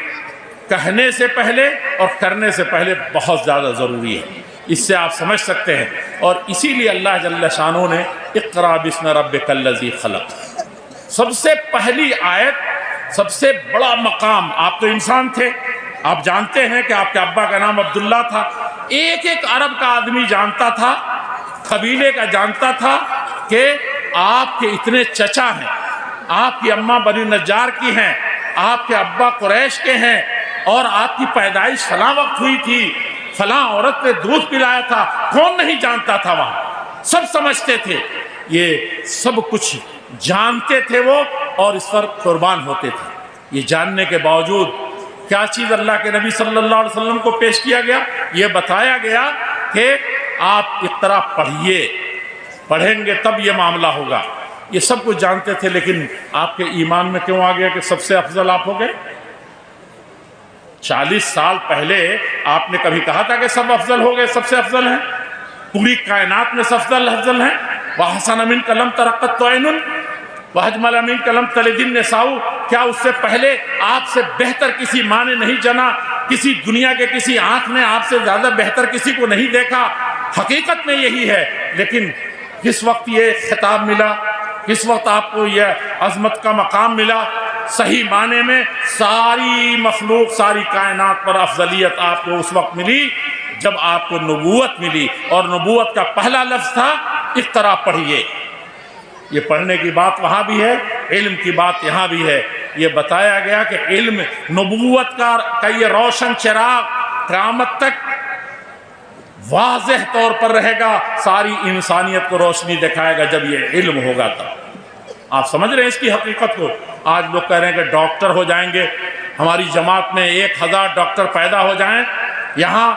کہنے سے پہلے اور کرنے سے پہلے بہت زیادہ ضروری ہے، اس سے آپ سمجھ سکتے ہیں۔ اور اسی لیے اللہ جل شانہ نے اقرأ باسم ربک الذی خلق، سب سے پہلی آیت، سب سے بڑا مقام، آپ تو انسان تھے، آپ جانتے ہیں کہ آپ کے ابا کا نام عبداللہ تھا، ایک ایک عرب کا آدمی جانتا تھا، قبیلے کا جانتا تھا کہ آپ کے اتنے چچا ہیں، آپ کی اماں بنی نجار کی ہیں، آپ کے ابا قریش کے ہیں، اور آپ کی پیدائش فلاں وقت ہوئی تھی، فلاں عورت نے دودھ پلایا تھا، کون نہیں جانتا تھا؟ وہاں سب سمجھتے تھے، یہ سب کچھ جانتے تھے وہ، اور اس پر قربان ہوتے تھے۔ یہ جاننے کے باوجود کیا چیز اللہ کے نبی صلی اللہ علیہ وسلم کو پیش کیا گیا؟ یہ بتایا گیا کہ آپ اقرا پڑھیے، پڑھیں گے تب یہ معاملہ ہوگا۔ یہ سب کچھ جانتے تھے، لیکن آپ کے ایمان میں کیوں آ گیا کہ سب سے افضل آپ ہو گئے؟ 40 سال پہلے آپ نے کبھی کہا تھا کہ سب افضل ہو گئے، سب سے افضل ہیں، پوری کائنات میں سب سے افضل ہیں؟ وَحَسَنَ مِنْكَ لَمْ تَرَقَّتْ عَيْنٌ وَأَجْمَلَ مِنْكَ لَمْ تَلِدِ النِّسَاءُ، کیا اس سے پہلے آپ سے بہتر کسی ماں نے نہیں جنا؟ کسی دنیا کے کسی آنکھ نے آپ سے زیادہ بہتر کسی کو نہیں دیکھا؟ حقیقت میں یہی ہے، لیکن کس وقت یہ خطاب ملا، کس وقت آپ کو یہ عظمت کا مقام ملا؟ صحیح معنی میں ساری مخلوق، ساری کائنات پر افضلیت آپ کو اس وقت ملی جب آپ کو نبوت ملی، اور نبوت کا پہلا لفظ تھا اقرا، پڑھیے۔ یہ پڑھنے کی بات وہاں بھی ہے، علم کی بات یہاں بھی ہے۔ یہ بتایا گیا کہ علم نبوت کا یہ روشن چراغ قیامت تک واضح طور پر رہے گا، ساری انسانیت کو روشنی دکھائے گا جب یہ علم ہوگا تب۔ آپ سمجھ رہے ہیں اس کی حقیقت کو؟ آج لوگ کہہ رہے ہیں کہ ڈاکٹر ہو جائیں گے، ہماری جماعت میں 1000 ڈاکٹر پیدا ہو جائیں یہاں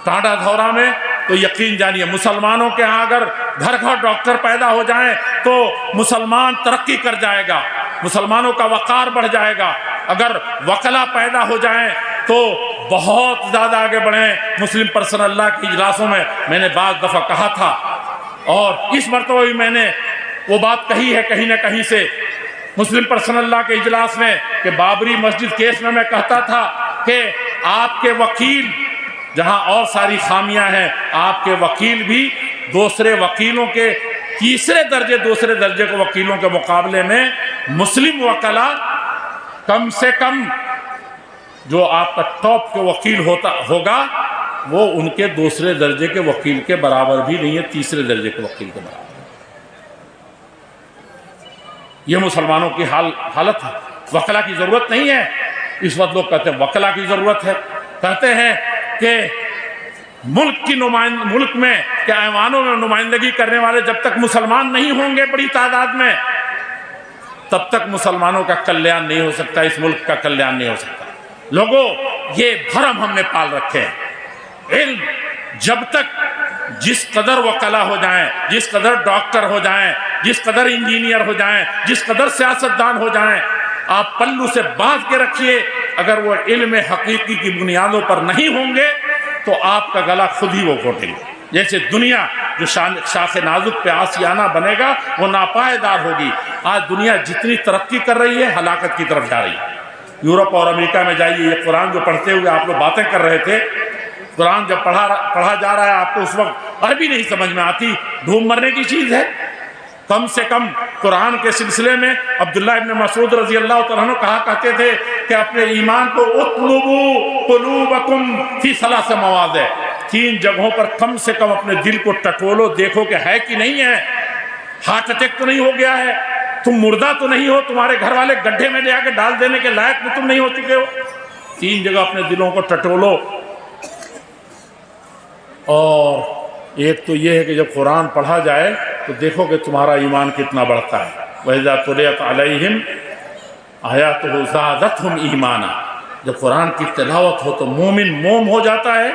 ٹانڈا دھورا میں، تو یقین جانیے مسلمانوں کے ہاں اگر گھر گھر ڈاکٹر پیدا ہو جائیں تو مسلمان ترقی کر جائے گا، مسلمانوں کا وقار بڑھ جائے گا۔ اگر وکلا پیدا ہو جائیں تو بہت زیادہ آگے بڑھیں۔ مسلم پرسنل لا کی اجلاسوں میں میں نے بعض دفعہ کہا تھا، اور اس مرتبہ بھی میں نے وہ بات کہی ہے کہیں نہ کہیں سے مسلم پرسنل لا کے اجلاس میں، کہ بابری مسجد کیس میں کہتا تھا کہ آپ کے وکیل، جہاں اور ساری خامیاں ہیں، آپ کے وکیل بھی دوسرے وکیلوں کے تیسرے درجے کے وکیلوں کے مقابلے میں مسلم وکلا کم سے کم جو آپ کا ٹاپ کے وکیل ہوگا وہ ان کے دوسرے درجے کے وکیل کے برابر بھی نہیں ہے، تیسرے درجے کے وکیل کے برابر۔ یہ مسلمانوں کی حالت ہے۔ وکلا کی ضرورت نہیں ہے۔ اس وقت لوگ کہتے ہیں وکلا کی ضرورت ہے، کہتے ہیں کہ ملک میں کہ ایوانوں میں نمائندگی کرنے والے جب تک مسلمان نہیں ہوں گے بڑی تعداد میں، تب تک مسلمانوں کا کلیان نہیں ہو سکتا، اس ملک کا کلیان نہیں ہو سکتا۔ لوگوں، یہ بھرم ہم نے پال رکھے ہیں۔ علم جب تک جس قدر وکلا ہو جائیں، جس قدر ڈاکٹر ہو جائیں، جس قدر انجینئر ہو جائیں، جس قدر سیاستدان ہو جائیں، آپ پلو سے باندھ کے رکھیے، اگر وہ علم حقیقی کی بنیادوں پر نہیں ہوں گے تو آپ کا گلا خود ہی وہ گھوٹیں گے۔ جیسے دنیا جو شاخ نازک پہ آسیانہ بنے گا وہ ناپائیدار ہوگی۔ آج دنیا جتنی ترقی کر رہی ہے ہلاکت کی طرف جا رہی ہے۔ یورپ اور امریکہ میں جائیے، یہ قرآن جو پڑھتے ہوئے آپ لوگ باتیں کر رہے تھے، قرآن جب پڑھا جا رہا ہے آپ کو اس وقت عربی نہیں سمجھ میں آتی، ڈھونڈ مرنے کی چیز ہے۔ کم سے کم قرآن کے سلسلے میں عبداللہ ابن مسعود رضی اللہ تعالیٰ عنہ کہا کرتے تھے کہ اپنے ایمان کو اطلبوا قلوبکم فی ثلاث مواضع، 3 جگہوں پر کم سے کم اپنے دل کو ٹٹولو، دیکھو کہ ہے کہ نہیں ہے، ہارٹ اٹیک تو نہیں ہو گیا ہے، تم مردہ تو نہیں ہو، تمہارے گھر والے گڈھے میں لے آ کے ڈال دینے کے لائق میں تم نہیں ہو چکے ہو۔ 3 جگہ اپنے دلوں کو ٹٹولو۔ اور ایک تو یہ ہے کہ جب قرآن پڑھا جائے تو دیکھو کہ تمہارا ایمان کتنا بڑھتا ہے۔ وَإِذَا تُلِيَتْ عَلَيْهِمْ آيَاتُهُ زَادَتْهُمْ إِيمَانًا، جب قرآن کی تلاوت ہو تو مومن موم ہو جاتا ہے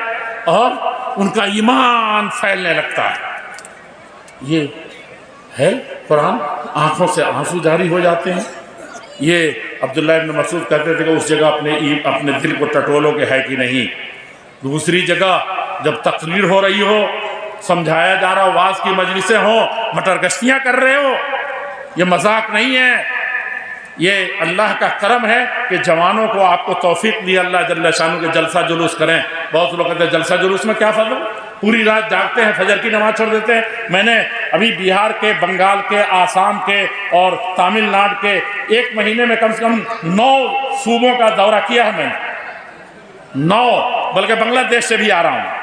اور ان کا ایمان پھیلنے لگتا ہے۔ یہ ہے قرآن، آنکھوں سے آنسو جاری ہو جاتے ہیں۔ یہ عبداللہ ابن مسعود کہتے تھے کہ اس جگہ اپنے دل کو ٹٹولو کہ ہے کہ نہیں۔ دوسری جگہ جب تقریر ہو رہی ہو، سمجھایا جا رہا ہو، واز کی مجلسیں ہوں، مٹر گشتیاں کر رہے ہو، یہ مذاق نہیں ہے، یہ اللہ کا کرم ہے کہ جوانوں کو آپ کو توفیق دی اللہ جل شانہ کے جلسہ جلوس کریں۔ بہت لوگ کہتے ہیں جلسہ جلوس میں کیا فضل، پوری رات جاگتے ہیں، فجر کی نماز چھوڑ دیتے ہیں۔ میں نے ابھی بہار کے، بنگال کے، آسام کے اور تامل ناڈو کے 1 مہینے میں کم سے کم 9 صوبوں کا دورہ کیا ہے میں نے، 9، بلکہ بنگلہ دیش سے بھی آ رہا ہوں،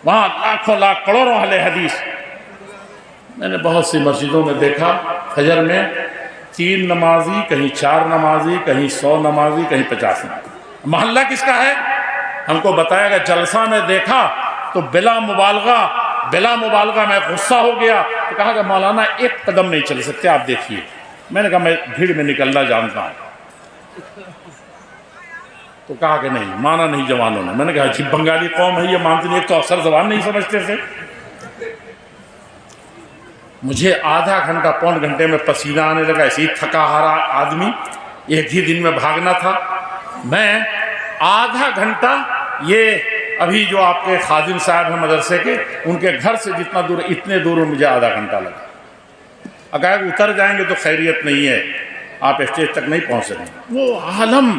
وہاں لاکھوں لاکھ کروڑوں اہل حدیث۔ میں نے بہت سی مسجدوں میں دیکھا فجر میں 3 نمازی، کہیں 4 نمازی، کہیں 100 نمازی، کہیں 50 نمازی۔ محلہ کس کا ہے؟ ہم کو بتایا گیا، جلسہ میں دیکھا تو بلا مبالغہ میں غصہ ہو گیا، تو کہا کہ مولانا 1 قدم نہیں چل سکتے، آپ دیکھیے۔ میں نے کہا میں بھیڑ میں نکلنا جانتا ہوں، تو کہا کہ نہیں، مانا نہیں جوانوں نے۔ میں نے کہا عجیب بنگالی قوم ہے، یہ مانتی نہیں، ایک تو افسر زبان نہیں سمجھتے تھے۔ مجھے آدھا گھنٹہ، پون گھنٹے میں پسینہ آنے لگا، ایسے ہی تھکا ہارا آدمی، ایک ہی دن میں بھاگنا تھا۔ میں آدھا گھنٹہ یہ ابھی جو آپ کے خادم صاحب ہیں مدرسے کے، ان کے گھر سے جتنا دور، اتنے دور میں مجھے آدھا گھنٹہ لگا۔ اگر اتر جائیں گے تو خیریت نہیں ہے، آپ اسٹیج تک نہیں پہنچ سکیں۔ وہ عالم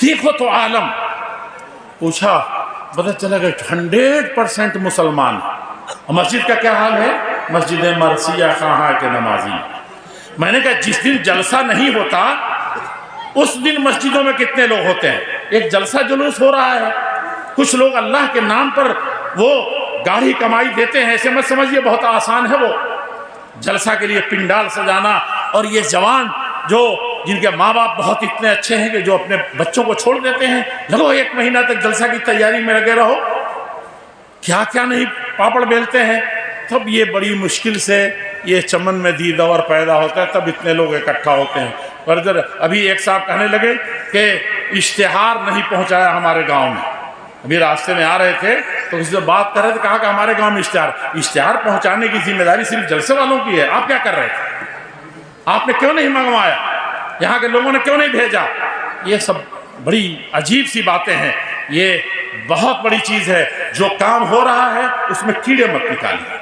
دیکھو تو عالم، پوچھا پتہ چلا کہ 100% مسلمان۔ مسجد کا کیا حال ہے؟ مسجد مرثیہ کہاں کے نمازی۔ میں نے کہا جس دن جلسہ نہیں ہوتا اس دن مسجدوں میں کتنے لوگ ہوتے ہیں؟ ایک جلسہ جلوس ہو رہا ہے، کچھ لوگ اللہ کے نام پر وہ گاڑی کمائی دیتے ہیں، ایسے مت سمجھیے بہت آسان ہے وہ جلسہ کے لیے پنڈال سجانا۔ اور یہ جوان جو جن کے ماں باپ بہت اتنے اچھے ہیں کہ جو اپنے بچوں کو چھوڑ دیتے ہیں، لگو 1 مہینہ تک جلسہ کی تیاری میں لگے رہو، کیا کیا نہیں پاپڑ بیلتے ہیں۔ تب یہ بڑی مشکل سے یہ چمن میں دیدور پیدا ہوتا ہے، تب اتنے لوگ اکٹھا ہوتے ہیں۔ فردر ابھی ایک صاحب کہنے لگے کہ اشتہار نہیں پہنچایا ہمارے گاؤں میں۔ ابھی راستے میں آ رہے تھے تو کسی سے بات کر رہے تھے، کہا کہ ہمارے گاؤں میں اشتہار پہنچانے کی ذمہ داری صرف جلسے والوں کی ہے، آپ کیا کر رہے تھے؟ آپ نے کیوں نہیں منگوایا؟ یہاں کے لوگوں نے کیوں نہیں بھیجا؟ یہ سب بڑی عجیب سی باتیں ہیں، یہ بہت بڑی چیز ہے۔ جو کام ہو رہا ہے اس میں کیڑے مت نکالیے۔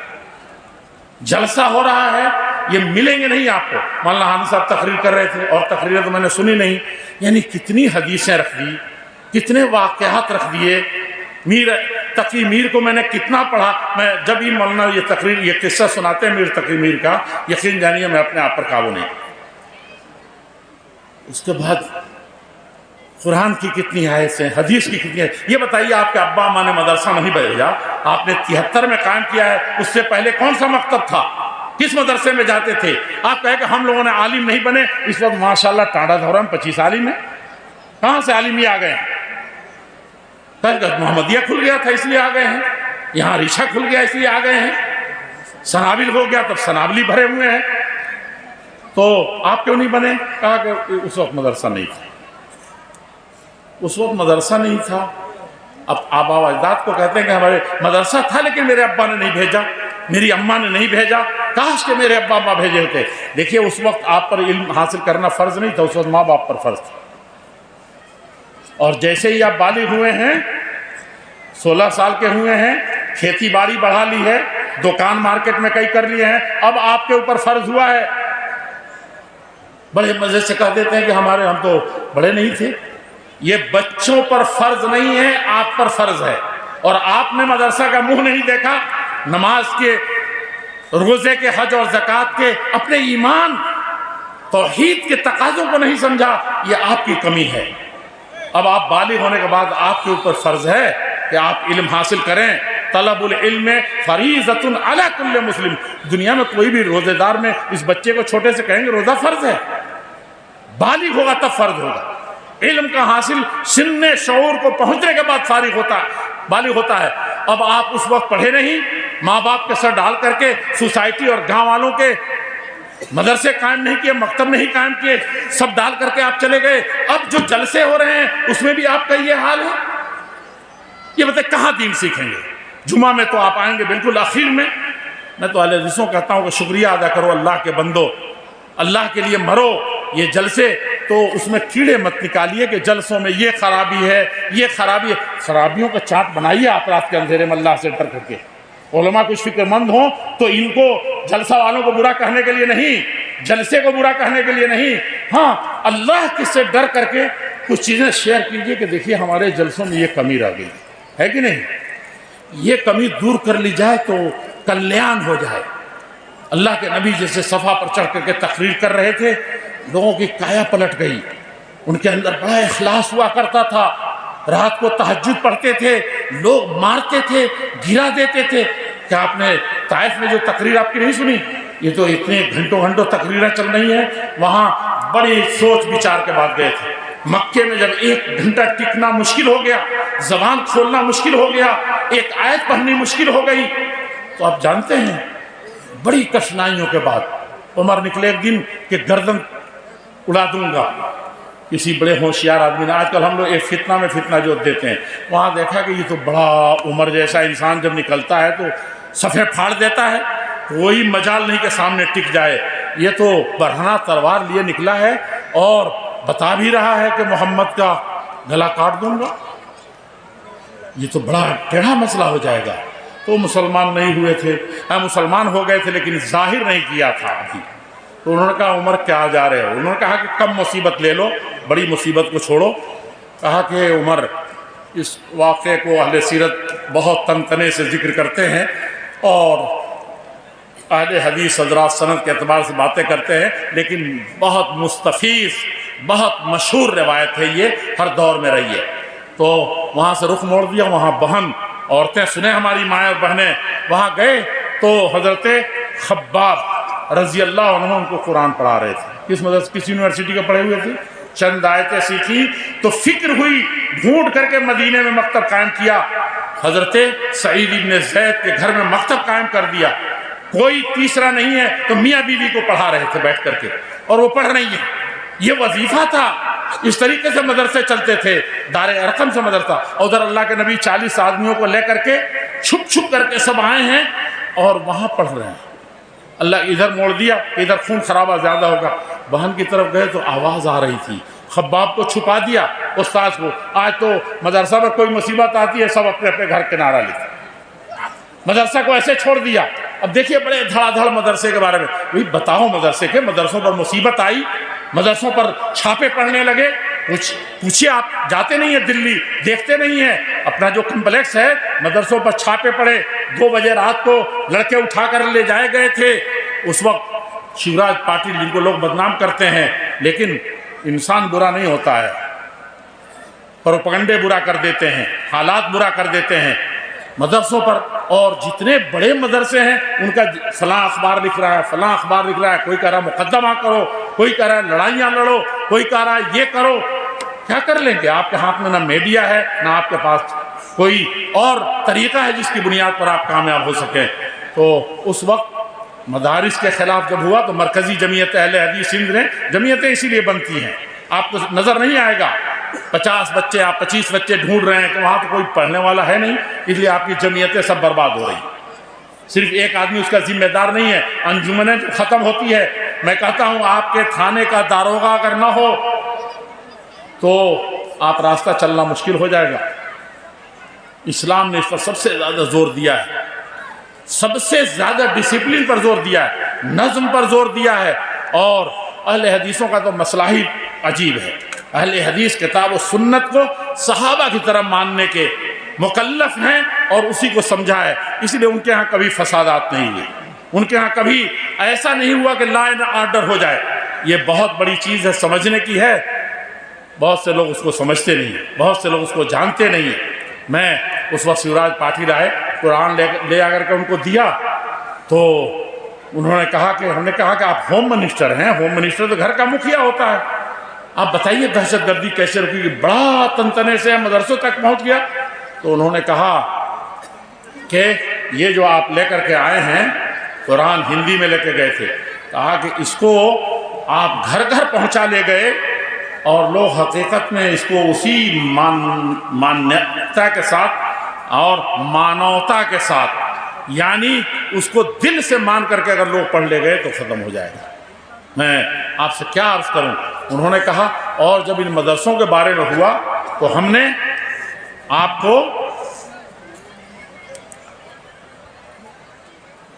جلسہ ہو رہا ہے، یہ ملیں گے نہیں آپ کو۔ مولانا حامد صاحب تقریر کر رہے تھے اور تقریر تو میں نے سنی نہیں، یعنی کتنی حدیثیں رکھ دی، کتنے واقعات رکھ دیے۔ میر تقی میر کو میں نے کتنا پڑھا، میں جب ہی مولانا یہ تقریر یہ قصہ سناتے ہیں میر تقی میر کا، یقین جانیے میں اپنے آپ پر قابو نہیں۔ اس کے بعد قرآن کی کتنی آیتیں، حدیث کی کتنی ہے۔ یہ بتائیے آپ کے ابا اماں نے مدرسہ نہیں بھیجا، آپ نے 73 میں قائم کیا ہے، اس سے پہلے کون سا مکتب تھا؟ کس مدرسے میں جاتے تھے؟ آپ کہیں کہ ہم لوگوں نے عالم نہیں بنے، اس وقت ماشاءاللہ ٹانڈا دھورا میں 25 عالم ہیں، کہاں سے عالمی آ گئے ہیں؟ محمدیہ کھل گیا تھا اس لیے آ گئے ہیں، یہاں ریشہ کھل گیا اس لیے آ گئے ہیں، سنابل ہو گیا تب سنابلی بھرے ہوئے ہیں، تو آپ کیوں نہیں بنے؟ کہا کہ اس وقت مدرسہ نہیں تھا، اس وقت مدرسہ نہیں تھا۔ اب آبا و اجداد کو کہتے ہیں کہ ہمارے مدرسہ تھا لیکن میرے ابا نے نہیں بھیجا، میری اماں نے نہیں بھیجا، کاش کہ میرے ابا اماں بھیجے ہوتے۔ دیکھیے اس وقت آپ پر علم حاصل کرنا فرض نہیں تھا، اس وقت ماں باپ پر فرض تھا۔ اور جیسے ہی آپ بالغ ہوئے ہیں، 16 سال کے ہوئے ہیں، کھیتی باڑی بڑھا لی ہے، دکان مارکیٹ میں کئی کر لیے ہیں، اب آپ کے اوپر فرض ہوا ہے۔ بڑے مزے سے کہہ دیتے ہیں کہ ہم تو بڑے نہیں تھے۔ یہ بچوں پر فرض نہیں ہے، آپ پر فرض ہے۔ اور آپ نے مدرسہ کا منہ نہیں دیکھا، نماز کے، روزے کے، حج اور زکوٰۃ کے، اپنے ایمان توحید کے تقاضوں کو نہیں سمجھا، یہ آپ کی کمی ہے۔ اب آپ بالغ ہونے کے بعد آپ کے اوپر فرض ہے کہ آپ علم حاصل کریں۔ طلب العلم فریضۃ علی کل مسلم۔ دنیا میں کوئی بھی روزے دار میں اس بچے کو چھوٹے سے کہیں گے روزہ فرض ہے، بالغ ہوگا تب فرض ہوگا۔ علم کا حاصل سن شعور کو پہنچنے کے بعد بالغ ہوتا ہے۔ اب آپ اس وقت پڑھے نہیں، ماں باپ کے سر ڈال کر کے سوسائٹی اور گاؤں والوں کے مدرسے قائم نہیں کیے، مکتب نہیں قائم کیے، سب ڈال کر کے آپ چلے گئے۔ اب جو جلسے ہو رہے ہیں اس میں بھی آپ کا یہ حال ہے۔ یہ بتائیں کہاں دین سیکھیں گے؟ جمعہ میں تو آپ آئیں گے بالکل آخر میں۔ میں تو اہل حدیثوں کہتا ہوں کہ شکریہ ادا کرو اللہ کے بندو، اللہ کے لیے مرو۔ یہ جلسے تو اس میں کیڑے مت نکالیے کہ جلسوں میں یہ خرابی ہے، یہ خرابی ہے۔ خرابیوں کا چارٹ بنائیے آپ رات کے اندھیرے میں اللہ سے ڈر کر کے۔ علماء کچھ فکر مند ہوں تو ان کو جلسہ والوں کو برا کہنے کے لیے نہیں، جلسے کو برا کہنے کے لیے نہیں، ہاں اللہ کس سے ڈر کر کے کچھ چیزیں شیئر کیجئے کہ دیکھیے ہمارے جلسوں میں یہ کمی رہ گئی ہے کہ نہیں، یہ کمی دور کر لی جائے تو کلیان ہو جائے۔ اللہ کے نبی جیسے صفا پر چڑھ کر کے تقریر کر رہے تھے، لوگوں کی کایا پلٹ گئی، ان کے اندر بڑا اخلاص ہوا کرتا تھا، رات کو تہجد پڑھتے تھے، لوگ مارتے تھے، گرا دیتے تھے۔ کیا آپ نے طائف میں جو تقریر آپ کی نہیں سنی؟ یہ تو اتنے گھنٹوں تقریریں چل رہی ہیں، وہاں بڑی سوچ بچار کے بعد گئے تھے۔ مکے میں جب 1 گھنٹہ ٹکنا مشکل ہو گیا، زبان کھولنا مشکل ہو گیا، ایک آیت پڑھنی مشکل ہو گئی، تو آپ جانتے ہیں بڑی کٹھنائیوں کے بعد عمر نکلے ایک دن کہ گردن اڑا دوں گا۔ کسی بڑے ہوشیار آدمی نے، آج کل ہم لوگ ایک فتنہ میں فتنہ جو دیتے ہیں، وہاں دیکھا کہ یہ تو بڑا عمر جیسا انسان جب نکلتا ہے تو صفحے پھاڑ دیتا ہے، کوئی مجال نہیں کہ سامنے ٹک جائے، یہ تو برہنہ تلوار لیے نکلا ہے اور بتا بھی رہا ہے کہ محمد کا گلا کاٹ دوں گا۔ یہ تو بڑا ٹیڑھا مسئلہ ہو جائے گا. تو مسلمان نہیں ہوئے تھے، مسلمان ہو گئے تھے لیکن ظاہر نہیں کیا تھا ابھی. تو انہوں نے کہا عمر کیا جا رہے ہو؟ انہوں نے کہا کہ کم مصیبت لے لو، بڑی مصیبت کو چھوڑو. کہا کہ عمر، اس واقعے کو اہل سیرت بہت تنتنے سے ذکر کرتے ہیں اور اہل حدیث حضرات سند کے اعتبار سے باتیں کرتے ہیں، لیکن بہت مستفیض، بہت مشہور روایت ہے، یہ ہر دور میں رہی ہے. تو وہاں سے رخ موڑ دیا. وہاں بہن عورتیں سنیں، ہماری مائیں اور بہنیں وہاں گئے تو حضرت خباب رضی اللہ عنہ ان کو قرآن پڑھا رہے تھے. کس یونیورسٹی کا پڑھے ہوئے تھے؟ چند آیتیں سیکھی تو فکر ہوئی، ڈھونڈ کر کے مدینے میں مکتب قائم کیا. حضرت سعید بن زید کے گھر میں مکتب قائم کر دیا. کوئی تیسرا نہیں ہے تو میاں بیوی کو پڑھا رہے تھے بیٹھ کر کے، اور وہ پڑھ رہی ہیں. یہ وظیفہ تھا. اس طریقے سے مدرسے چلتے تھے. دار ارقم سے مدرسہ، اور ادھر اللہ کے نبی 40 آدمیوں کو لے کر کے چھپ چھپ کر کے سب آئے ہیں اور وہاں پڑھ رہے ہیں. اللہ ادھر موڑ دیا، ادھر خون خرابہ زیادہ ہوگا. بہن کی طرف گئے تو آواز آ رہی تھی. خباب کو چھپا دیا استاد کو. آج تو مدرسہ میں کوئی مصیبت آتی ہے سب اپنے اپنے گھر کنارہ لیتے، مدرسہ کو ایسے چھوڑ دیا. اب دیکھیے بڑے دھڑا دھڑ مدرسے کے بارے میں. بھئی بتاؤ، مدرسے کے مدرسوں پر مصیبت آئی، مدرسوں پر چھاپے پڑنے لگے. پوچھیے، آپ جاتے نہیں ہیں دلی، دیکھتے نہیں ہیں اپنا جو کمپلیکس ہے، مدرسوں پر چھاپے پڑے. 2 بجے رات کو لڑکے اٹھا کر لے جائے گئے تھے. اس وقت شیوراج پاٹل، جن کو لوگ بدنام کرتے ہیں، لیکن انسان برا نہیں ہوتا ہے، پروپگنڈے برا کر دیتے ہیں، حالات برا کر دیتے ہیں مدرسوں پر. اور جتنے بڑے مدرسے ہیں ان کا فلاں اخبار لکھ رہا ہے، فلاں اخبار لکھ رہا ہے. کوئی کہہ رہا ہے مقدمہ کرو، کوئی کہہ رہا ہے لڑائیاں لڑو، کوئی کہہ رہا ہے یہ کرو. کیا کر لیں گے؟ آپ کے ہاتھ میں نہ میڈیا ہے، نہ آپ کے پاس کوئی اور طریقہ ہے جس کی بنیاد پر آپ کامیاب ہو سکیں. تو اس وقت مدارس کے خلاف جب ہوا تو مرکزی جمعیت اہل حدیث سندھ نے، جمعیتیں اسی لیے بنتی ہیں، آپ کو نظر نہیں آئے گا 50 بچے، آپ 25 بچے ڈھونڈ رہے ہیں کہ وہاں تو کوئی پڑھنے والا ہے نہیں، اس لیے آپ کی جمعیتیں سب برباد ہو رہی ہیں. صرف ایک آدمی اس کا ذمہ دار نہیں ہے. انجمنیں جو ختم ہوتی ہے، میں کہتا ہوں آپ کے تھانے کا داروغہ اگر نہ ہو تو آپ راستہ چلنا مشکل ہو جائے گا. اسلام نے اس پر سب سے زیادہ زور دیا ہے، سب سے زیادہ ڈسپلن پر زور دیا ہے، نظم پر زور دیا ہے. اور اہل حدیثوں کا تو مسئلہ ہی عجیب ہے. اہل حدیث کتاب و سنت کو صحابہ کی طرح ماننے کے مکلف ہیں اور اسی کو سمجھا ہے. اس لیے ان کے ہاں کبھی فسادات نہیں ہوئے، ان کے ہاں کبھی ایسا نہیں ہوا کہ لا اینڈ آرڈر ہو جائے. یہ بہت بڑی چیز ہے، سمجھنے کی ہے. بہت سے لوگ اس کو سمجھتے نہیں ہیں، بہت سے لوگ اس کو جانتے نہیں ہیں. میں اس وقت شیوراج پاٹل آئے، قرآن لے آ کر کے ان کو دیا تو انہوں نے کہا کہ ہم نے کہا کہ آپ ہوم منسٹر ہیں، ہوم منسٹر تو گھر کا مکھیا ہوتا ہے، آپ بتائیے دہشت گردی کیسے رکی گی؟ بڑا تنتنے سے مدرسوں تک پہنچ گیا. تو انہوں نے کہا کہ یہ جو آپ لے کر کے آئے ہیں قرآن، ہندی میں لے کے گئے تھے، کہا کہ اس کو آپ گھر گھر پہنچا لے گئے اور لوگ حقیقت میں اس کو اسی مانیتا کے ساتھ اور مانوتا کے ساتھ، یعنی اس کو دل سے مان کر کے اگر لوگ پڑھ لے گئے تو ختم ہو جائے گا. میں آپ سے کیا عرض کروں. انہوں نے کہا اور جب ان مدرسوں کے بارے میں ہوا تو ہم نے آپ کو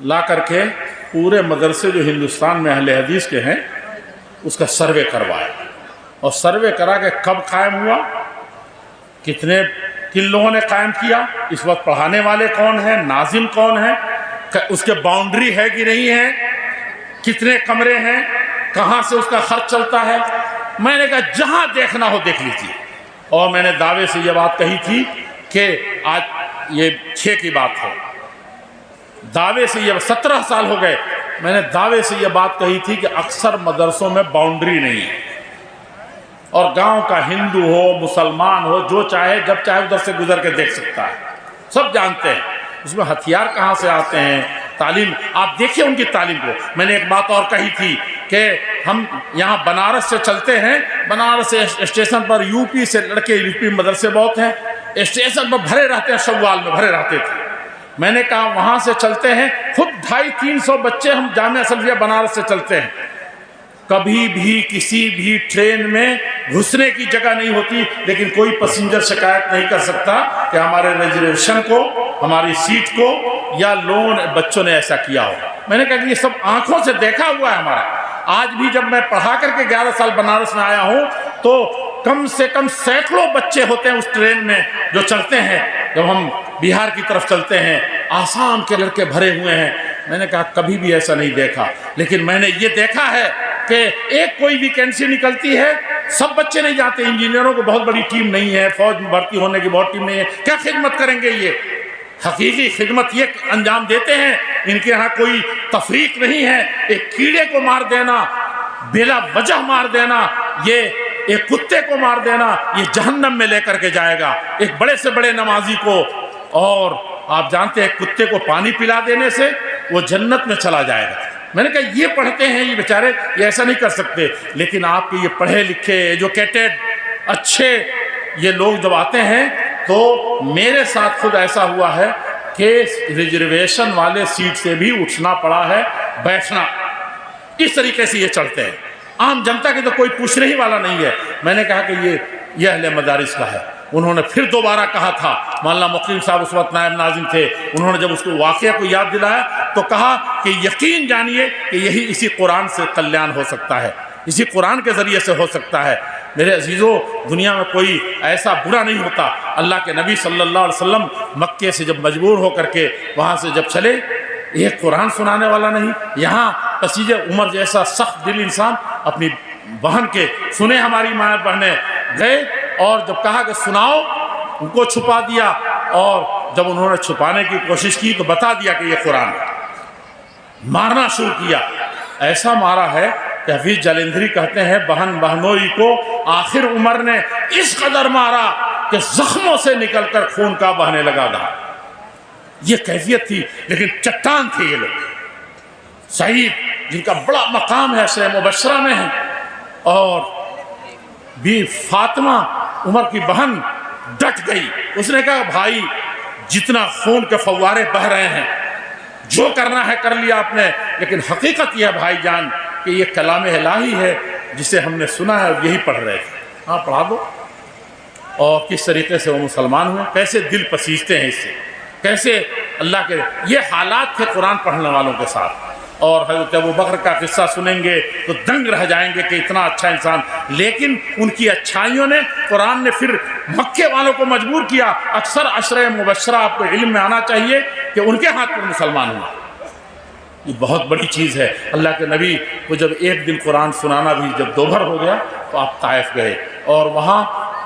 لا کر کے پورے مدرسے جو ہندوستان میں اہل حدیث کے ہیں اس کا سروے کروایا، اور سروے کرا کہ کب قائم ہوا، کن لوگوں نے قائم کیا، اس وقت پڑھانے والے کون ہیں، ناظم کون ہیں، اس کے باؤنڈری ہے کہ نہیں ہے، کتنے کمرے ہیں، کہاں سے اس کا خرچ چلتا ہے. میں نے کہا جہاں دیکھنا ہو دیکھ لیجیے. اور میں نے دعوے سے یہ بات کہی تھی کہ آج یہ 6 کی بات ہے، دعوے سے یہ 17 سال ہو گئے، میں نے دعوے سے یہ بات کہی تھی کہ اکثر مدرسوں میں باؤنڈری نہیں ہے، اور گاؤں کا ہندو ہو مسلمان ہو جو چاہے جب چاہے ادھر سے گزر کے دیکھ سکتا ہے. سب جانتے ہیں اس میں ہتھیار کہاں سے آتے ہیں. تعلیم آپ دیکھیے ان کی تعلیم کو. میں نے ایک بات اور کہی تھی کہ ہم یہاں بنارس سے چلتے ہیں، بنارس اسٹیشن پر یو پی سے لڑکے، یو پی مدرسے بہت ہیں، اسٹیشن پر بھرے رہتے ہیں، شوال میں بھرے رہتے تھے. میں نے کہا وہاں سے چلتے ہیں، خود 250-300 بچے ہم جامعہ سلفیہ بنارس سے چلتے ہیں، کبھی بھی کسی بھی ٹرین میں گھسنے کی جگہ نہیں ہوتی، لیکن کوئی پیسنجر شکایت نہیں کر سکتا کہ ہمارے ریزرویشن کو، ہماری سیٹ کو یا لوگوں نے، بچوں نے ایسا کیا ہو۔ میں نے کہا کہ یہ سب آنکھوں سے دیکھا ہوا ہے ہمارا۔ آج بھی جب میں پڑھا کر کے 11 سال بنارس میں آیا ہوں تو کم سے کم سینکڑوں بچے ہوتے ہیں اس ٹرین میں جو چلتے ہیں۔ جب ہم بہار کی طرف چلتے ہیں آسام کے لڑکے بھرے ہوئے ہیں۔ میں نے کہا کبھی بھی ایسا نہیں دیکھا، لیکن میں نے یہ دیکھا ہے کہ ایک کوئی ویکینسی نکلتی ہے، سب بچے نہیں جاتے۔ انجینئروں کو بہت بڑی ٹیم نہیں ہے، فوج میں بھرتی ہونے کی بہت ٹیم نہیں ہے، کیا خدمت کریں گے؟ یہ حقیقی خدمت یہ انجام دیتے ہیں۔ ان کے ہاں کوئی تفریق نہیں ہے۔ ایک کیڑے کو مار دینا، بلا وجہ مار دینا، یہ ایک کتے کو مار دینا، یہ جہنم میں لے کر کے جائے گا ایک بڑے سے بڑے نمازی کو۔ اور آپ جانتے ہیں کتے کو پانی پلا دینے سے وہ جنت میں چلا جائے گا۔ میں نے کہا یہ پڑھتے ہیں یہ بیچارے، یہ ایسا نہیں کر سکتے، لیکن آپ کے یہ پڑھے لکھے ایجوکیٹڈ اچھے یہ لوگ جب آتے ہیں تو میرے ساتھ خود ایسا ہوا ہے کہ ریزرویشن والے سیٹ سے بھی اٹھنا پڑا ہے، بیٹھنا۔ اس طریقے سے یہ چلتے ہیں۔ عام جنتا کے تو کوئی پوچھنے ہی والا نہیں ہے۔ میں نے کہا کہ یہ اہل مدارس کا ہے۔ انہوں نے پھر دوبارہ کہا تھا، مولانا مقیم صاحب اس وقت نائب ناظم تھے، انہوں نے جب اس کو واقعہ کو یاد دلایا تو کہا کہ یقین جانیے کہ اسی قرآن سے کلیان ہو سکتا ہے، اسی قرآن کے ذریعے سے ہو سکتا ہے۔ میرے عزیزو، دنیا میں کوئی ایسا برا نہیں ہوتا۔ اللہ کے نبی صلی اللہ علیہ وسلم مکے سے جب مجبور ہو کر کے وہاں سے جب چلے، ایک قرآن سنانے والا نہیں۔ یہاں پسیج عمر جیسا سخت دل انسان اپنی بہن کے سنے، ہماری ماں بہنیں گئے اور جب کہا کہ سناؤ، ان کو چھپا دیا، اور جب انہوں نے چھپانے کی کوشش کی تو بتا دیا کہ یہ قرآن ہے۔ مارنا شروع کیا، ایسا مارا ہے کہ حفیظ جالندھری کہتے ہیں بہن بہنوئی کو آخر عمر نے اس قدر مارا کہ زخموں سے نکل کر خون کا بہنے لگا تھا۔ یہ کیفیت تھی، لیکن چٹان تھے یہ لوگ۔ سعید جن کا بڑا مقام ہے عشرہ مبشرہ میں ہے، اور بھی فاطمہ عمر کی بہن ڈٹ گئی۔ اس نے کہا بھائی جتنا خون کے فوارے بہ رہے ہیں، جو کرنا ہے کر لیا آپ نے، لیکن حقیقت یہ ہے بھائی جان کہ یہ کلام الہی ہے جسے ہم نے سنا ہے اور یہی پڑھ رہے تھے۔ ہاں پڑھا دو۔ اور کس طریقے سے وہ مسلمان ہوئے، کیسے دل پسیجتے ہیں اس سے، کیسے اللہ کے یہ حالات تھے قرآن پڑھنے والوں کے ساتھ۔ اور حضرت ابوبکر کا قصہ سنیں گے تو دنگ رہ جائیں گے کہ اتنا اچھا انسان، لیکن ان کی اچھائیوں نے قرآن نے پھر مکے والوں کو مجبور کیا۔ اکثر عشرہ مبشرہ آپ کو علم میں آنا چاہیے کہ ان کے ہاتھ پر مسلمان ہوا۔ یہ بہت بڑی چیز ہے۔ اللہ کے نبی کو جب ایک دن قرآن سنانا بھی جب دوبھر ہو گیا تو آپ طائف گئے اور وہاں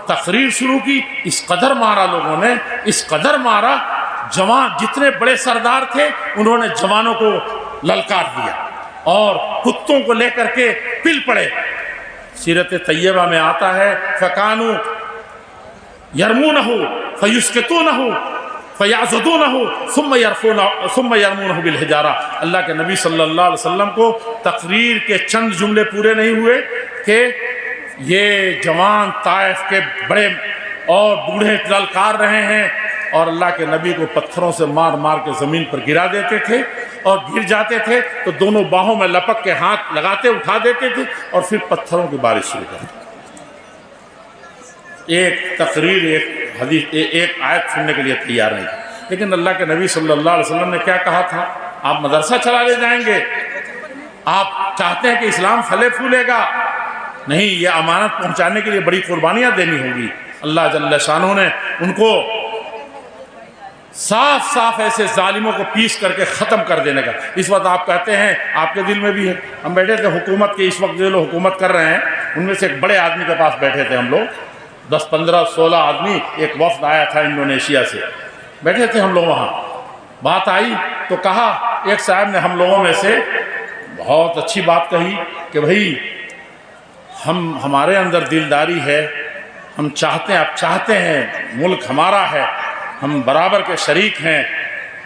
تقریر شروع کی۔ اس قدر مارا لوگوں نے، اس قدر مارا، جوان جتنے بڑے سردار تھے انہوں نے جوانوں کو للکار دیا اور کتوں کو لے کر کے پل پڑے۔ سیرت طیبہ میں آتا ہے فَكَانُوا يَرْمُونَهُ فَيُسْقِطُونَهُ فَيَعْضُدُونَهُ ثُمَّ يَرْمُونَهُ بِالْحِجَارَةِ۔ اللہ کے نبی صلی اللہ علیہ وسلم کو تقریر کے چند جملے پورے نہیں ہوئے کہ یہ جوان طائف کے بڑے اور بوڑھے للکار رہے ہیں، اور اللہ کے نبی کو پتھروں سے مار مار کے زمین پر گرا دیتے تھے، اور گر جاتے تھے تو دونوں باہوں میں لپک کے ہاتھ لگاتے اٹھا دیتے تھے اور پھر پتھروں کی بارش شروع کر دی۔ ایک تقریر، ایک حدیث، ایک آیت سننے کے لیے تیار نہیں تھا۔ لیکن اللہ کے نبی صلی اللہ علیہ وسلم نے کیا کہا تھا؟ آپ مدرسہ چلا لے جائیں گے، آپ چاہتے ہیں کہ اسلام پھلے پھولے گا؟ نہیں، یہ امانت پہنچانے کے لیے بڑی قربانیاں دینی ہوگی۔ اللہ جل شانہ نے ان کو صاف صاف ایسے ظالموں کو پیس کر کے ختم کر دینے کا۔ اس وقت آپ کہتے ہیں، آپ کے دل میں بھی ہے، ہم بیٹھے تھے حکومت کے، اس وقت جو لوگ حکومت کر رہے ہیں ان میں سے ایک بڑے آدمی کے پاس بیٹھے تھے ہم لوگ، 10 15 16 آدمی، ایک وفد آیا تھا انڈونیشیا سے، بیٹھے تھے ہم لوگ وہاں۔ بات آئی تو کہا، ایک صاحب نے ہم لوگوں میں سے بہت اچھی بات کہی کہ بھائی ہمارے اندر دلداری ہے، ہم چاہتے ہیں، آپ چاہتے ہیں، ملک ہمارا ہے، ہم برابر کے شریک ہیں،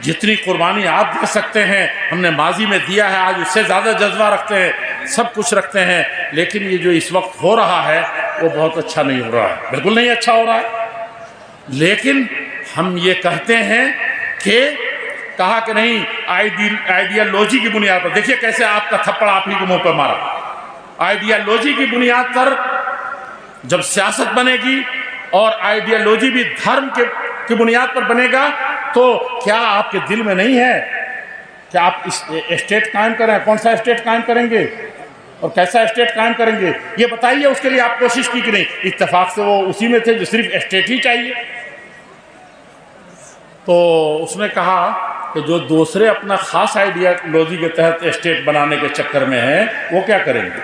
جتنی قربانی آپ دے سکتے ہیں ہم نے ماضی میں دیا ہے، آج اس سے زیادہ جذبہ رکھتے ہیں، سب کچھ رکھتے ہیں، لیکن یہ جو اس وقت ہو رہا ہے وہ بہت اچھا نہیں ہو رہا ہے، بالکل نہیں اچھا ہو رہا ہے۔ لیکن ہم یہ کہتے ہیں کہ کہا کہ نہیں، آئیڈیالوجی کی بنیاد پر، دیکھیے کیسے آپ کا تھپڑ آپ ہی کے منہ پہ مارا، آئیڈیالوجی کی بنیاد پر جب سیاست بنے گی اور آئیڈیالوجی بھی دھرم کی بنیاد پر بنے گا تو کیا آپ کے دل میں نہیں ہے کہ آپ اسٹیٹ قائم کریں؟ کون سا اسٹیٹ قائم کریں گے اور کیسا اسٹیٹ قائم کریں گے یہ بتائیے. اس کے لیے آپ کوشش کی کہ نہیں؟ اتفاق سے وہ اسی میں تھے جو صرف اسٹیٹ ہی چاہیے. تو اس نے کہا کہ جو دوسرے اپنا خاص آئیڈیالوجی کے تحت اسٹیٹ بنانے کے چکر میں ہیں وہ کیا کریں گے؟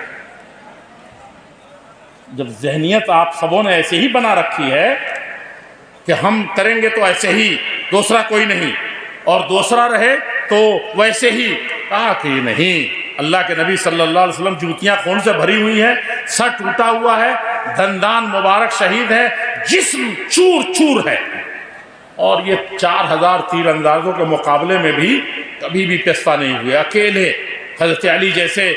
جب ذہنیت آپ سبوں نے ایسے ہی بنا رکھی ہے کہ ہم کریں گے تو ایسے ہی، دوسرا کوئی نہیں، اور دوسرا رہے تو ویسے ہی. کہا کہ نہیں، اللہ کے نبی صلی اللہ علیہ وسلم جوتیاں خون سے بھری ہوئی ہیں، سر ٹوٹا ہوا ہے، دندان مبارک شہید ہے، جسم چور چور ہے، اور یہ 4000 تیر اندازوں کے مقابلے میں بھی کبھی بھی پسپا نہیں ہوئے. اکیلے حضرت علی جیسے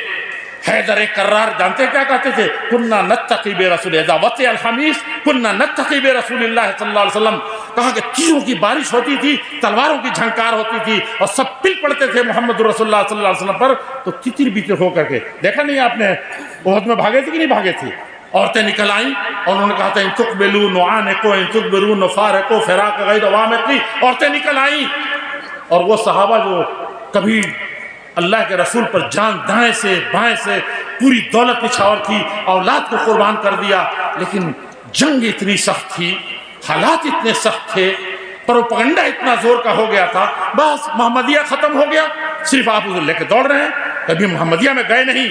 حیدر کرار جانتے کیا کہتے تھے؟ کننا نتقی برسول اذا وطئ الخمیس کننا نتقی برسول اللہ صلی اللہ علیہ وسلم. کہا کہ تیروں کی بارش ہوتی تھی، تلواروں کی جھنکار ہوتی تھی، اور سب پل پڑتے تھے محمد رسول اللہ صلی اللہ علیہ وسلم پر، تو تتر بیتر ہو کر کے. دیکھا نہیں آپ نے احد میں بھاگے تھے کہ نہیں بھاگے تھے؟ عورتیں نکل آئیں اور انہوں نے کہا تھا ان تقبلوا نعانکو ان تدبروا نفارکو فراق غیر وامقی. عورتیں نکل آئیں، اور وہ صحابہ جو کبھی اللہ کے رسول پر جان دائیں سے بائیں سے پوری دولت نچھاور کی، اولاد کو قربان کر دیا، لیکن جنگ اتنی سخت تھی، حالات اتنے سخت تھے، پروپگنڈا اتنا زور کا ہو گیا تھا، بس محمدیہ ختم ہو گیا، صرف آپ اسے لے کے دوڑ رہے ہیں. کبھی محمدیہ میں گئے نہیں،